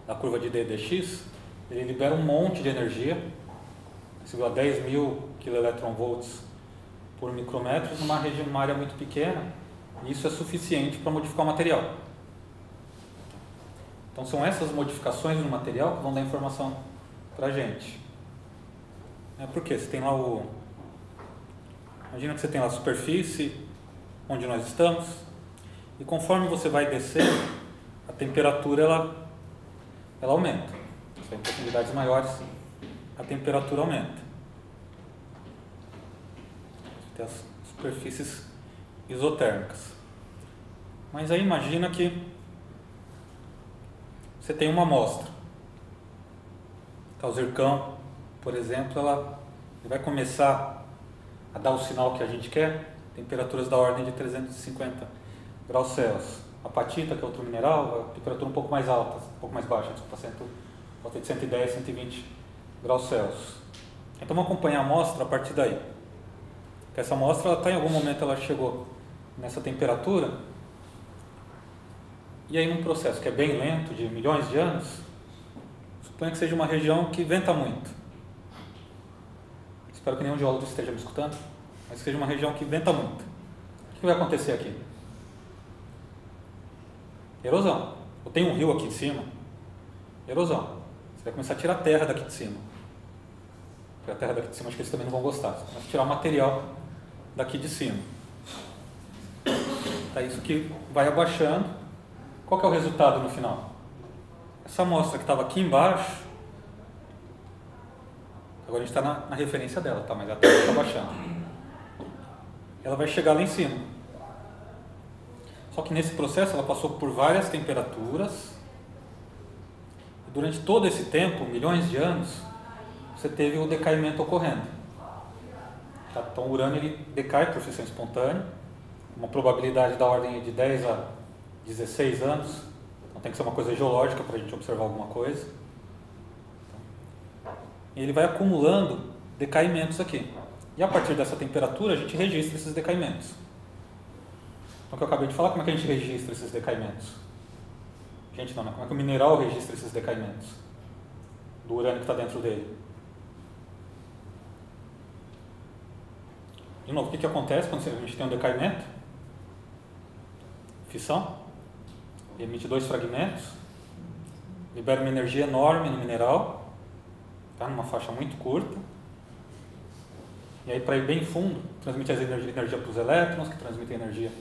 [SPEAKER 1] da curva de DDX, ele libera um monte de energia, a 10.000 keV por micrometro, numa área muito pequena, e isso é suficiente para modificar o material. Então são essas modificações no material que vão dar informação para a gente. Por quê? Você tem lá imagina que você tem lá a superfície onde nós estamos, e conforme você vai descendo, a temperatura ela aumenta. Você tem profundidades maiores, a temperatura aumenta. Você tem as superfícies isotérmicas. Mas aí imagina que você tem uma amostra. O zircão, por exemplo, ele vai começar a dar o sinal que a gente quer, temperaturas da ordem de 350 graus Celsius. A apatita, que é outro mineral, a temperatura um pouco mais alta, um pouco mais baixa, volta de 110, 120 graus Celsius. Então vamos acompanhar a amostra a partir daí. Porque essa amostra, em algum momento ela chegou nessa temperatura, e aí num processo que é bem lento, de milhões de anos, suponha que seja uma região que venta muito. Espero que nenhum geólogo esteja me escutando, mas que seja uma região que venta muito. O que vai acontecer aqui? Erosão. Eu tenho um rio aqui em cima, erosão. Você vai começar a tirar a terra daqui de cima. Porque a terra daqui de cima, acho que eles também não vão gostar. Você começa a tirar o material daqui de cima. É isso que vai abaixando. Qual que é o resultado no final? Essa amostra que estava aqui embaixo, agora a gente está na referência dela, tá? Mas a terra está baixando. Ela vai chegar lá em cima. Só que nesse processo ela passou por várias temperaturas. E durante todo esse tempo, milhões de anos, você teve o decaimento ocorrendo. Tá? Então o urânio ele decai por fissão espontânea, uma probabilidade da ordem de 10 a 16 anos. Então tem que ser uma coisa geológica para a gente observar alguma coisa. E ele vai acumulando decaimentos aqui. E a partir dessa temperatura a gente registra esses decaimentos. Então o que eu acabei de falar, como é que a gente registra esses decaimentos? Gente, não, como é que o mineral registra esses decaimentos do urânio que está dentro dele? De novo, o que acontece quando a gente tem um decaimento? Fissão, emite 2 fragmentos, libera uma energia enorme no mineral, tá? Numa faixa muito curta, e aí para ir bem fundo, transmite energia para os elétrons, que transmitem energia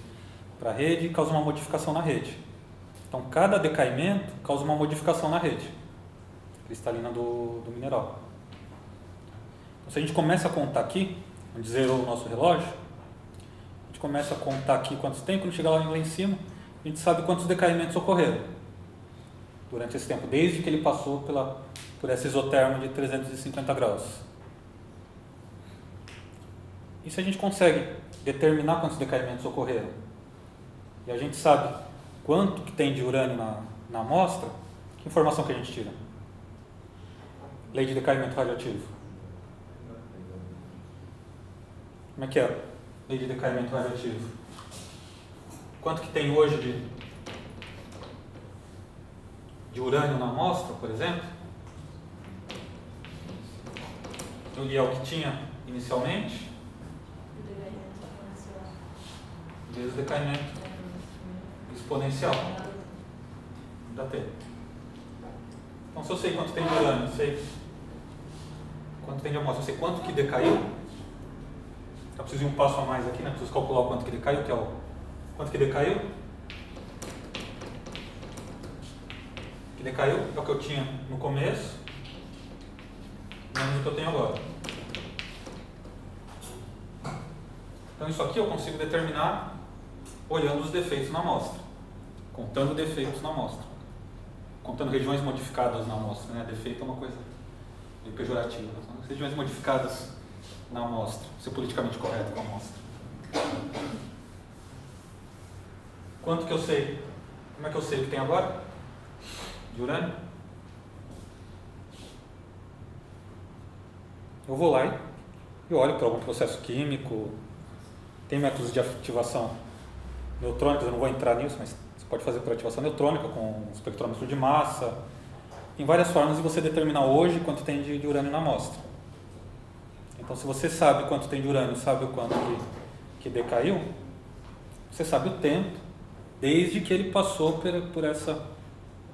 [SPEAKER 1] para a rede, e causa uma modificação na rede. Então cada decaimento causa uma modificação na rede cristalina do mineral. Então, se a gente começa a contar aqui, onde zerou o nosso relógio, a gente começa a contar aqui quantos tem, quando chegar lá em cima, a gente sabe quantos decaimentos ocorreram durante esse tempo, desde que ele passou por esse isotermo de 350 graus. E se a gente consegue determinar quantos decaimentos ocorreram, e a gente sabe quanto que tem de urânio na amostra, que informação que a gente tira? Lei de decaimento radioativo. Como é que é? Lei de decaimento radioativo. Quanto que tem hoje de urânio na amostra, por exemplo? E é o que tinha inicialmente. Vezes o decaimento exponencial da T. Então, se eu sei quanto tem de urânio, eu sei quanto tem de amostra, eu sei quanto que decaiu. Eu preciso ir um passo a mais aqui, né? Preciso calcular o quanto que decaiu, que é o quanto que decaiu. O que decaiu é o que eu tinha no começo, menos o que eu tenho agora. Então isso aqui eu consigo determinar olhando os defeitos na amostra, contando defeitos na amostra, contando regiões modificadas na amostra, né? Defeito é uma coisa meio pejorativa. Regiões modificadas na amostra, ser politicamente correto com a amostra. Quanto que eu sei? Como é que eu sei o que tem agora? De urânio? Eu vou lá e olho para algum processo químico. Tem métodos de ativação neutrônicos, eu não vou entrar nisso, mas você pode fazer por ativação neutrônica com espectrômetro de massa. Tem várias formas de você determinar hoje quanto tem de urânio na amostra. Então, se você sabe quanto tem de urânio, sabe o quanto que decaiu, você sabe o tempo, desde que ele passou por essa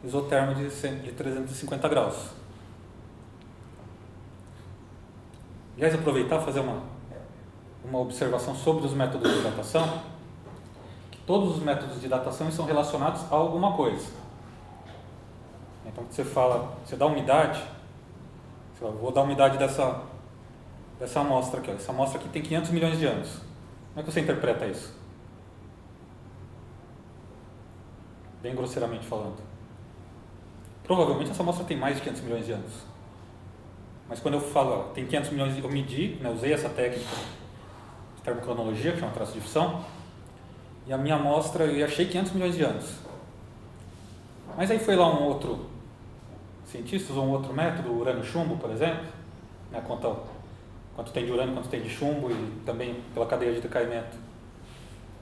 [SPEAKER 1] isotérmico de 350 graus. Aliás, aproveitar e fazer uma observação sobre os métodos de datação, que todos os métodos de datação são relacionados a alguma coisa. Então, você dá umidade, vou dar a umidade dessa amostra aqui. Essa amostra aqui tem 500 milhões de anos. Como é que você interpreta isso? Bem grosseiramente falando. Provavelmente essa amostra tem mais de 500 milhões de anos. Mas quando eu falo, tem 500 milhões, eu medi, né, usei essa técnica de termocronologia, que chama traço de difusão, e a minha amostra eu achei 500 milhões de anos. Mas aí foi lá um outro cientista, usou um outro método, urânio-chumbo, por exemplo, né, quanto tem de urânio, quanto tem de chumbo, e também pela cadeia de decaimento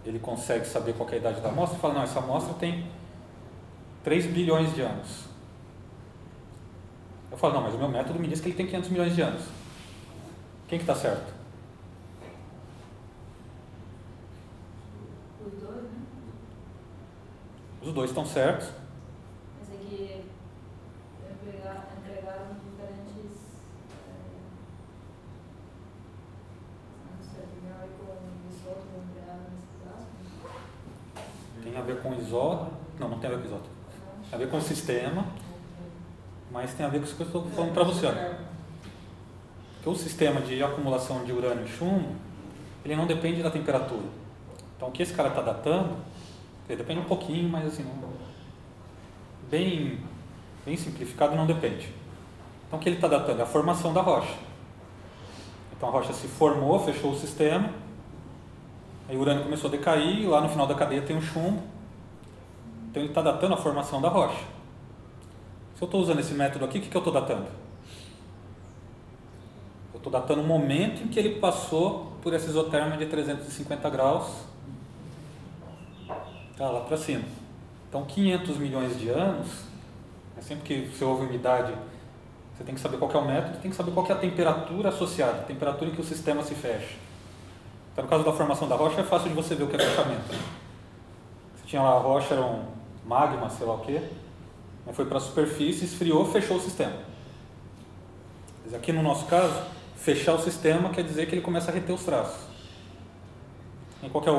[SPEAKER 1] ele consegue saber qual é a idade da amostra, e fala, não, essa amostra tem 3 bilhões de anos. Eu falo, não, mas o meu método me diz que ele tem 500 milhões de anos. Quem que está certo?
[SPEAKER 3] Os dois, né?
[SPEAKER 1] Os dois estão certos.
[SPEAKER 3] Mas é que entregaram diferentes não sei, tem a ver com isótopo empregado nesse caso.
[SPEAKER 1] Tem a ver com isótopo. Não tem a ver com isótopo. Tem a ver com o sistema, mas tem a ver com isso que eu estou falando para você. Porque o sistema de acumulação de urânio e chumbo, ele não depende da temperatura. Então o que esse cara está datando, ele depende um pouquinho, mas assim, bem simplificado, não depende. Então o que ele está datando é a formação da rocha. Então a rocha se formou, fechou o sistema, aí o urânio começou a decair, e lá no final da cadeia tem o chumbo. Então ele está datando a formação da rocha. Se eu estou usando esse método aqui, o que eu estou datando? Eu estou datando o momento em que ele passou por essa isotérmia de 350 graus, lá para cima. Então 500 milhões de anos, sempre que você ouve umidade, você tem que saber qual que é o método, tem que saber qual que é a temperatura associada, a temperatura em que o sistema se fecha. Então no caso da formação da rocha é fácil de você ver o que é fechamento. Você tinha lá a rocha, era um magma, sei lá o que, foi para a superfície, esfriou, fechou o sistema. Mas aqui no nosso caso, fechar o sistema quer dizer que ele começa a reter os traços. E qual que é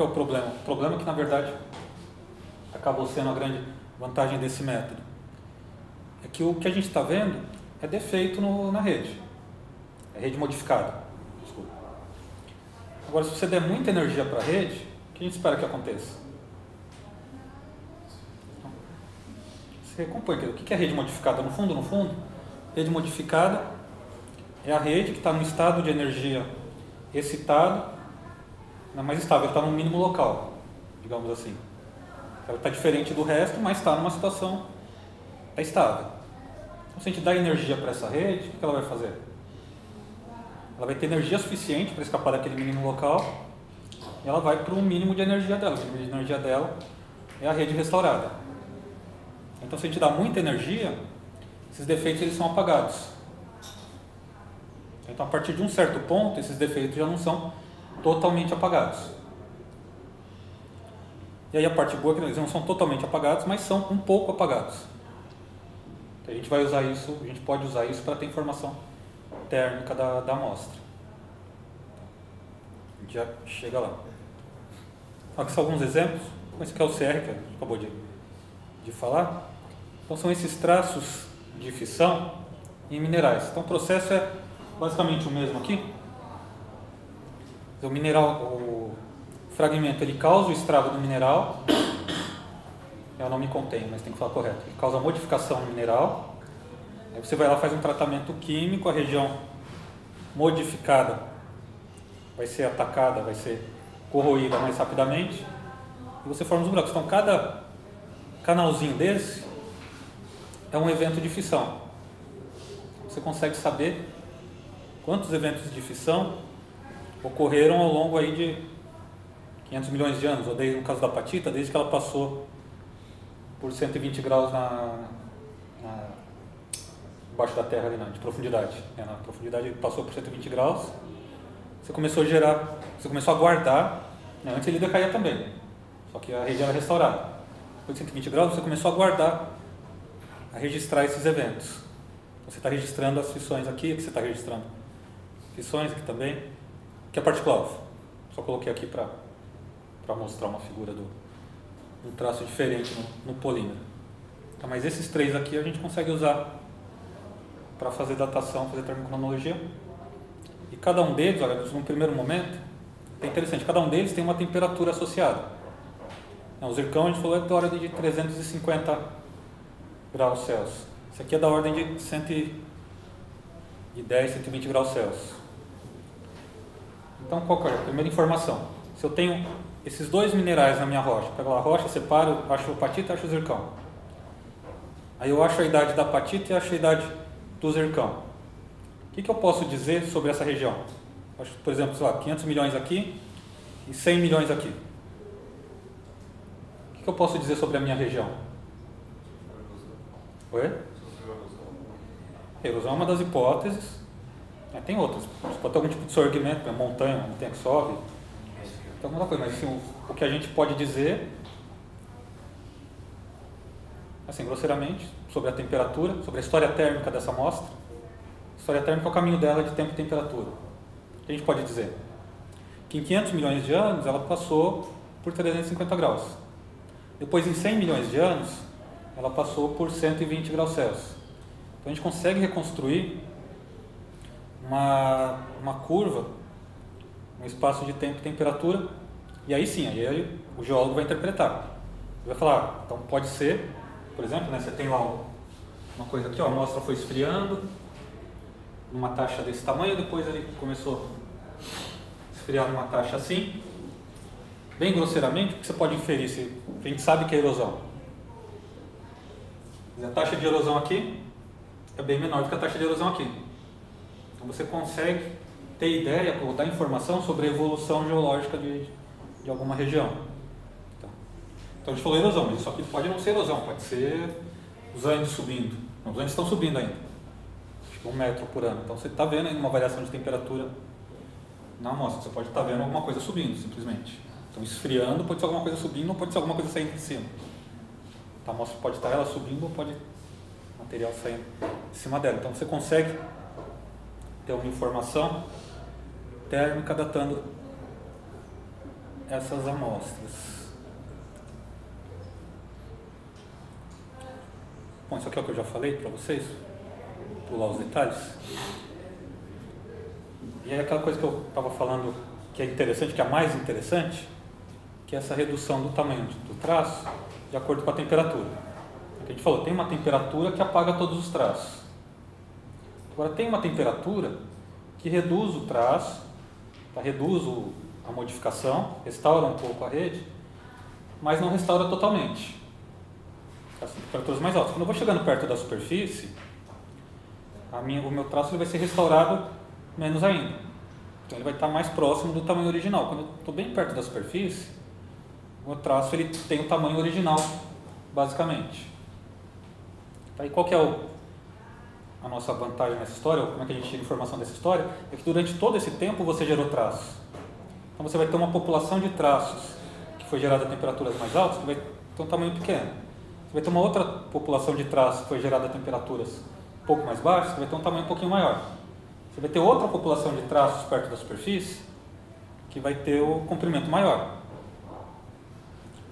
[SPEAKER 1] o problema? O problema é que, na verdade, acabou sendo a grande vantagem desse método. É que o que a gente está vendo é defeito na rede. É rede modificada. Desculpa. Agora, se você der muita energia para a rede, o que a gente espera que aconteça? Você recompõe. O que é rede modificada? No fundo, rede modificada é a rede que está num estado de energia excitado, não é mais estável, está no mínimo local, digamos assim. Ela está diferente do resto, mas está numa situação estável. Então, se a gente dá energia para essa rede, o que ela vai fazer? Ela vai ter energia suficiente para escapar daquele mínimo local e ela vai para o mínimo de energia dela. O mínimo de energia dela é a rede restaurada. Então, se a gente dá muita energia, esses defeitos eles são apagados. Então, a partir de um certo ponto, esses defeitos já não são totalmente apagados. E aí a parte boa é que eles não são totalmente apagados, mas são um pouco apagados. Então, a gente vai usar isso, a gente pode usar isso para ter informação térmica da amostra. A gente já chega lá. Aqui são alguns exemplos. Esse aqui é o CR, que a gente acabou de falar. Então são esses traços de fissão em minerais. Então o processo é basicamente o mesmo aqui. O mineral, o fragmento, ele causa o estrago do mineral. Eu não me contenho, mas tem que falar correto. Ele causa modificação no mineral. Aí você vai lá e faz um tratamento químico, a região modificada vai ser atacada, vai ser corroída mais rapidamente. E você forma os buracos. Então cada canalzinho desse é um evento de fissão. Você consegue saber quantos eventos de fissão ocorreram ao longo aí de 500 milhões de anos, ou desde, no caso da apatita, desde que ela passou por 120 graus embaixo da Terra, ali, de profundidade. Na profundidade passou por 120 graus, você começou a guardar, antes ele decaía também, só que a rede era restaurada. depois de 120 graus, você começou a guardar, a registrar esses eventos. Você está registrando as fissões aqui você está registrando fissões aqui também, que é particle alpha. Só coloquei aqui para mostrar uma figura um traço diferente no polímero. Tá, mas esses 3 aqui a gente consegue usar para fazer datação, fazer termocronologia. E cada um deles, olha, no primeiro momento, é interessante, cada um deles tem uma temperatura associada. O zircão a gente falou é da ordem de 350 graus Celsius. Esse aqui é da ordem de 110, 120 graus Celsius. Então, qual que é a primeira informação? Se eu tenho esses 2 minerais na minha rocha, pego a rocha, separo, acho a apatita e acho o zircão. Aí eu acho a idade da apatita e acho a idade do zircão. O que eu posso dizer sobre essa região? Acho, por exemplo, sei lá, 500 milhões aqui e 100 milhões aqui. O que eu posso dizer sobre a minha região? Oi? Erosão é uma das hipóteses. Tem outras. Você pode ter algum tipo de sorgimento, montanha que sobe. Então, alguma coisa. Mas assim, o que a gente pode dizer, assim, grosseiramente, sobre a temperatura, sobre a história térmica dessa amostra. A história térmica é o caminho dela de tempo e temperatura. O que a gente pode dizer? Que em 500 milhões de anos ela passou por 350 graus. Depois, em 100 milhões de anos, ela passou por 120 graus Celsius. Então, a gente consegue reconstruir uma curva, um espaço de tempo e temperatura, e aí sim, aí o geólogo vai interpretar. Ele vai falar, então pode ser, por exemplo, né, você tem lá uma coisa aqui, ó, a amostra foi esfriando, numa taxa desse tamanho, depois ele começou a esfriar numa taxa assim. Bem grosseiramente, o que você pode inferir? Se a gente sabe que é erosão. A taxa de erosão aqui é bem menor do que a taxa de erosão aqui. Então você consegue ter ideia ou dar informação sobre a evolução geológica de alguma região. Então a gente falou erosão, mas isso aqui pode não ser erosão, pode ser os Andes subindo. Os Andes estão subindo ainda, acho que 1 metro por ano. Então você está vendo aí uma variação de temperatura na amostra. Você pode estar vendo alguma coisa subindo, simplesmente. Então esfriando pode ser alguma coisa subindo ou pode ser alguma coisa saindo de cima. A amostra pode estar ela subindo ou pode material saindo de cima dela. Então você consegue ter uma informação térmica datando essas amostras. Bom, isso aqui é o que eu já falei para vocês. Vou pular os detalhes. E aí aquela coisa que eu estava falando que é interessante, que é a mais interessante, que é essa redução do tamanho do traço de acordo com a temperatura. A gente falou, tem uma temperatura que apaga todos os traços. Agora tem uma temperatura que reduz o traço, reduz a modificação, restaura um pouco a rede, mas não restaura totalmente. As temperaturas mais altas. Quando eu vou chegando perto da superfície, o meu traço ele vai ser restaurado menos ainda. Então ele vai estar mais próximo do tamanho original. Quando eu estou bem perto da superfície, o meu traço ele tem o tamanho original, basicamente. E qual que é a nossa vantagem nessa história, ou como é que a gente tira informação dessa história? É que durante todo esse tempo você gerou traços. Então você vai ter uma população de traços que foi gerada a temperaturas mais altas, que vai ter um tamanho pequeno. Você vai ter uma outra população de traços que foi gerada a temperaturas um pouco mais baixas, que vai ter um tamanho um pouquinho maior. Você vai ter outra população de traços perto da superfície, que vai ter o comprimento maior.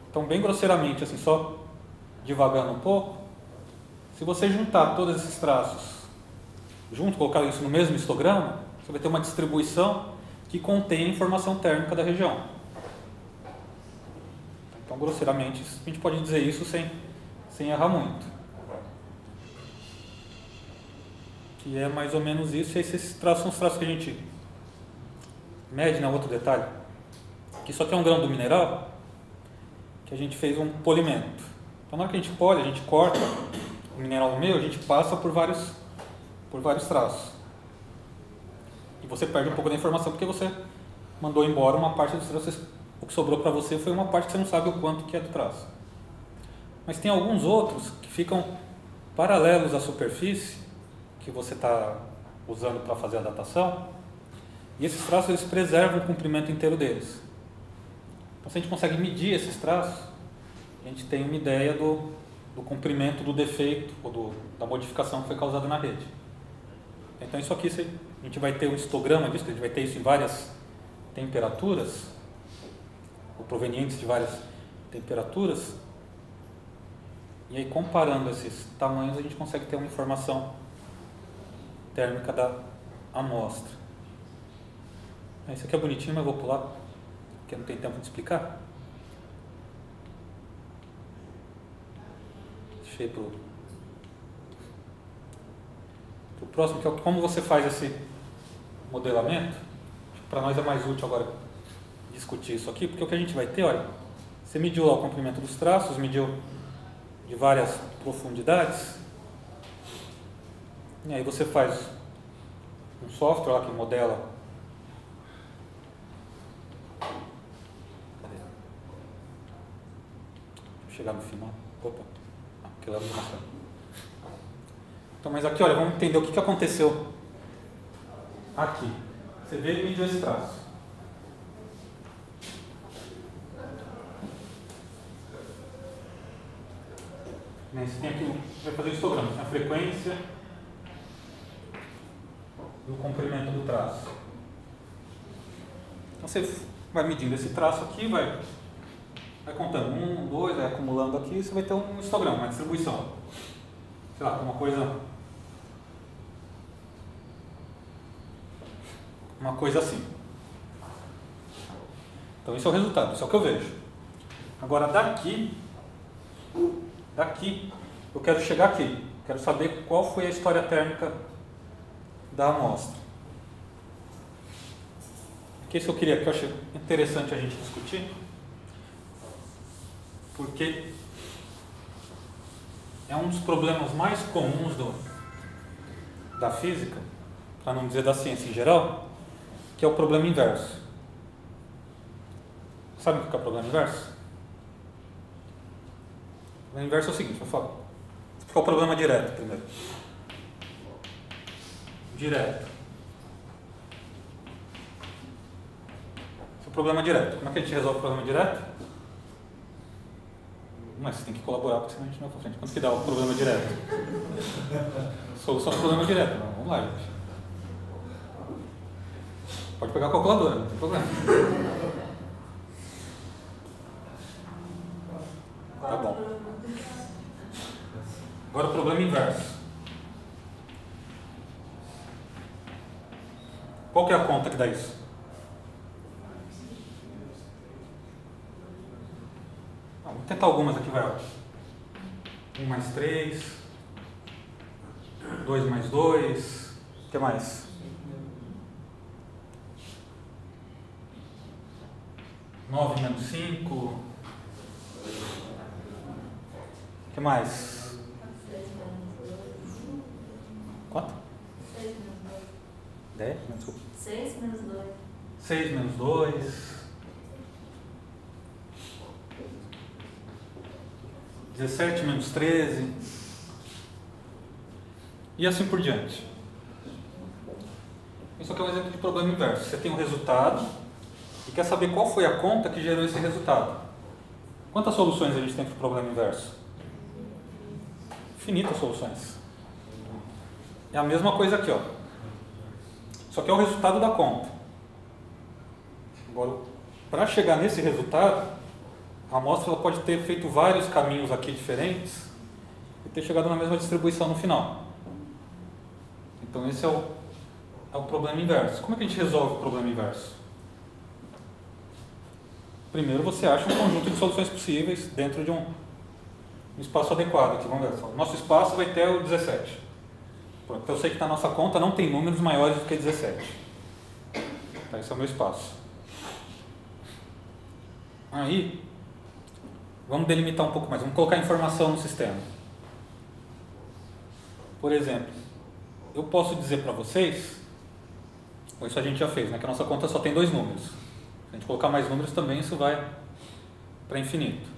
[SPEAKER 1] Então, bem grosseiramente, assim, só divagando um pouco, se você juntar todos esses traços junto, colocar isso no mesmo histograma, você vai ter uma distribuição que contém a informação térmica da região. Então, grosseiramente, a gente pode dizer isso sem errar muito. Que é mais ou menos isso. E esses traços são os traços que a gente mede, né? Outro detalhe, que isso aqui é um grão do mineral que a gente fez um polimento. Então, na hora que a gente polhe, a gente corta o mineral no meio, a gente passa por vários traços. E você perde um pouco da informação porque você mandou embora uma parte dos traços. O que sobrou para você foi uma parte que você não sabe o quanto que é do traço. Mas tem alguns outros que ficam paralelos à superfície que você está usando para fazer a datação, e esses traços eles preservam o comprimento inteiro deles. Então, se a gente consegue medir esses traços, a gente tem uma ideia do comprimento do defeito ou da modificação que foi causada na rede. Então isso aqui a gente vai ter um histograma disso, a gente vai ter isso em várias temperaturas, ou provenientes de várias temperaturas, e aí comparando esses tamanhos a gente consegue ter uma informação térmica da amostra. Isso aqui é bonitinho, mas eu vou pular, porque não tem tempo de explicar. Deixei para o próximo, que é como você faz esse modelamento. Para nós é mais útil agora discutir isso aqui, porque o que a gente vai ter, olha, você mediu lá o comprimento dos traços, mediu de várias profundidades, e aí você faz um software lá que modela. Cadê? Deixa eu chegar no final. Opa, aqui lá não mostra. Então, mas aqui, olha, vamos entender o que aconteceu aqui. Você vê e mediu esse traço. Você tem aqui, vai fazer o histograma, tem a frequência e o comprimento do traço. Então você vai medindo esse traço aqui, vai contando 1, 2, vai acumulando aqui, você vai ter um histograma, uma distribuição. Sei lá, uma coisa assim. Então isso é o resultado, isso é o que eu vejo. Agora daqui eu quero chegar aqui, quero saber qual foi a história térmica da amostra. Que isso eu queria, que eu achei interessante a gente discutir, porque é um dos problemas mais comuns da física, para não dizer da ciência em geral, que é o problema inverso. Sabe o que é o problema inverso? O problema inverso é o seguinte, vou falar. Qual é o problema direto primeiro? Direto. Esse é o problema direto. Como é que a gente resolve o problema direto? Mas você tem que colaborar, porque senão a gente não vai para frente. Quanto que dá o problema direto? Solução do problema direto. Não, vamos lá, gente. Pode pegar a calculadora, não tem problema. Tá bom. Agora o problema inverso. Qual que é a conta que dá isso? Vamos tentar algumas aqui, vai. 1 mais 3, 2 mais 2, o que mais? 9 menos 5, o que mais?
[SPEAKER 3] 6 menos 2.
[SPEAKER 1] Quanto?
[SPEAKER 3] 6 menos 2.
[SPEAKER 1] 10? Não, desculpa.
[SPEAKER 3] 6 menos 2.
[SPEAKER 1] 6 menos 2. 17 menos 13. E assim por diante. Isso aqui é um exemplo de problema inverso. Você tem um resultado e quer saber qual foi a conta que gerou esse resultado. Quantas soluções a gente tem para o problema inverso? Infinitas soluções. É a mesma coisa aqui, ó. Só que é o resultado da conta. Agora, para chegar nesse resultado, a amostra ela pode ter feito vários caminhos aqui diferentes e ter chegado na mesma distribuição no final. Então esse é o problema inverso. Como é que a gente resolve o problema inverso? Primeiro você acha um conjunto de soluções possíveis dentro de um espaço adequado. Aqui, vamos ver. Nosso espaço vai ter o 17. Pronto, então eu sei que na nossa conta não tem números maiores do que 17. Então esse é o meu espaço. Aí, vamos delimitar um pouco mais. Vamos colocar informação no sistema. Por exemplo, eu posso dizer para vocês, ou isso a gente já fez, né, que a nossa conta só tem 2 números. Se a gente colocar mais números também, isso vai para infinito.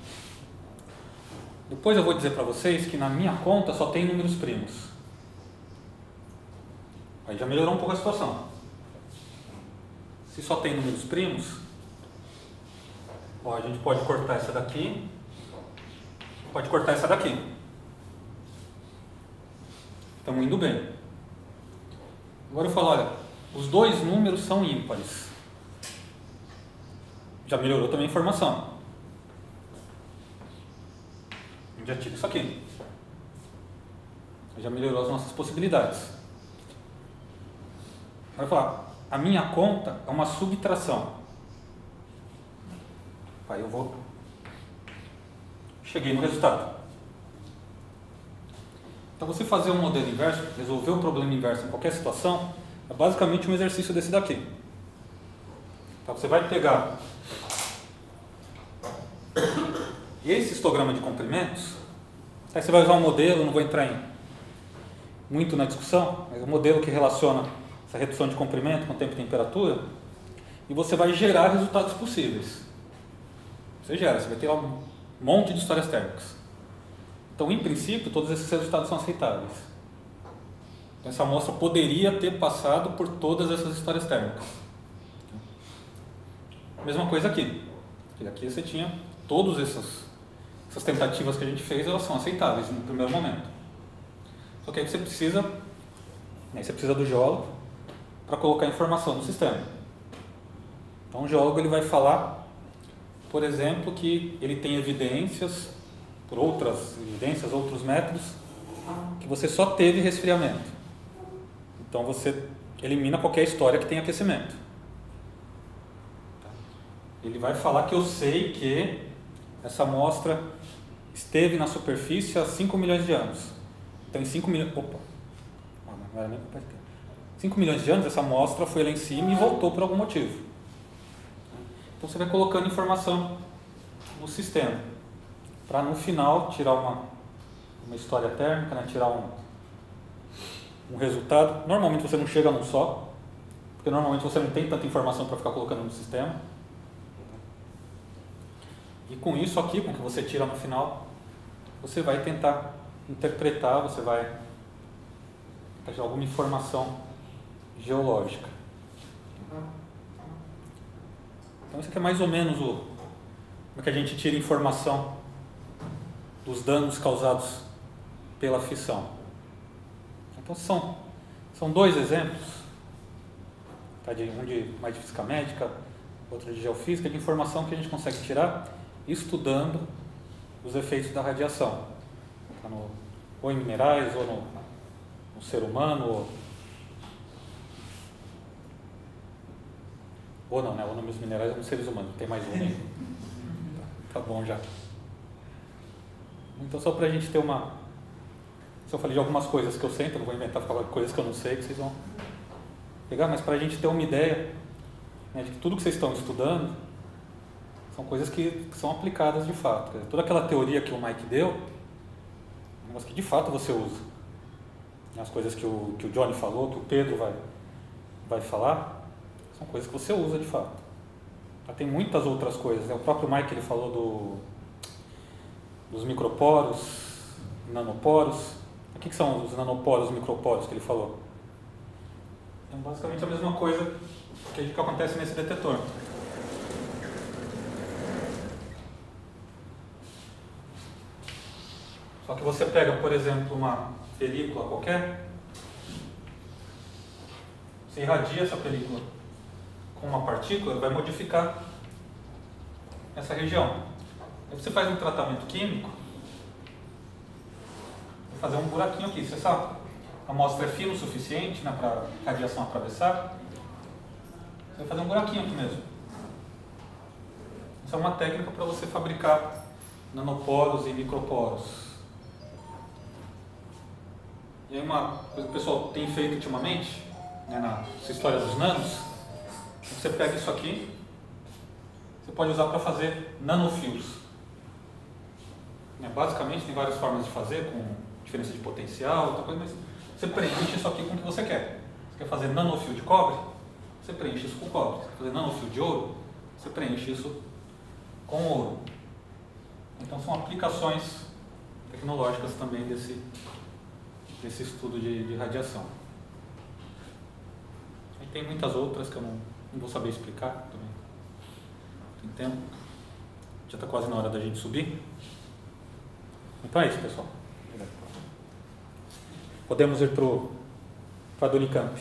[SPEAKER 1] Depois eu vou dizer para vocês que na minha conta só tem números primos. Aí já melhorou um pouco a situação. Se só tem números primos, ó, a gente pode cortar essa daqui pode cortar essa daqui. Estamos indo bem. Agora eu falo, olha, os dois números são ímpares. Já melhorou também a informação. Já tira isso aqui. Já melhorou as nossas possibilidades. Vai falar, a minha conta é uma subtração. Aí eu vou. Cheguei no resultado. Então você fazer um modelo inverso, resolver o problema inverso em qualquer situação, é basicamente um exercício desse daqui. Então você vai pegar esse histograma de comprimentos, aí você vai usar um modelo, não vou entrar muito na discussão, mas um modelo que relaciona essa redução de comprimento com tempo e temperatura, e você vai gerar resultados possíveis. Você vai ter lá um monte de histórias térmicas. Então, em princípio, todos esses resultados são aceitáveis. Então, essa amostra poderia ter passado por todas essas histórias térmicas. Mesma coisa aqui. Aqui você tinha todas essas tentativas que a gente fez, elas são aceitáveis no primeiro momento. Só que aí você precisa do geólogo para colocar informação no sistema. Então, o geólogo ele vai falar, por exemplo, que ele tem evidências, por outras evidências, outros métodos, que você só teve resfriamento. Então você elimina qualquer história que tenha aquecimento. Ele vai falar que eu sei que essa amostra esteve na superfície há 5 milhões de anos. Então em 5 milhões... Opa! Não era nem 5 milhões de anos essa amostra foi lá em cima e voltou por algum motivo. Então você vai colocando informação no sistema, para no final tirar uma história térmica, né? Tirar um resultado. Normalmente você não chega num só, porque normalmente você não tem tanta informação para ficar colocando no sistema. E com isso aqui, com o que você tira no final, você vai tentar interpretar, você vai ter alguma informação geológica. Então isso aqui é mais ou menos como que a gente tira informação dos danos causados pela fissão. Então são dois exemplos, tá? Um de mais de física médica, outro de geofísica, de informação que a gente consegue tirar estudando os efeitos da radiação, tá? Ou em minerais, ou no ser humano, ou não, né? Ou nos minerais ou nos seres humanos, tem mais um aí. Tá bom já. Então só para a gente ter se eu falei de algumas coisas que eu sei, então não vou inventar falar de coisas que eu não sei, que vocês vão pegar, mas para a gente ter uma ideia, né, de que tudo que vocês estão estudando são coisas que são aplicadas de fato. Quer dizer, toda aquela teoria que o Mike deu, é um negócio que de fato você usa. As coisas que o Johnny falou, que o Pedro vai falar, são coisas que você usa de fato. Tem muitas outras coisas, né? O próprio Mike ele falou dos microporos, nanoporos. O que são os nanoporos, microporos que ele falou? É basicamente a mesma coisa que acontece nesse detetor. Só que você pega, por exemplo, uma película qualquer, você irradia essa película com uma partícula, vai modificar essa região. Aí você faz um tratamento químico, vai fazer um buraquinho aqui, você sabe? A amostra é fina o suficiente, né, para a radiação atravessar, você vai fazer um buraquinho aqui mesmo. Isso é uma técnica para você fabricar nanoporos e microporos. E aí uma coisa que o pessoal tem feito ultimamente, né, na história dos nanos, você pega isso aqui, você pode usar para fazer nanofios. Basicamente tem várias formas de fazer, com diferença de potencial, outra coisa, mas você preenche isso aqui com o que você quer. Você quer fazer nanofio de cobre? Você preenche isso com cobre. Você quer fazer nanofio de ouro? Você preenche isso com ouro. Então são aplicações tecnológicas também desse estudo de radiação. E tem muitas outras que eu não vou saber explicar também. Tem tempo. Já está quase na hora da gente subir. Então é isso, pessoal. Podemos ir para a do Unicamp.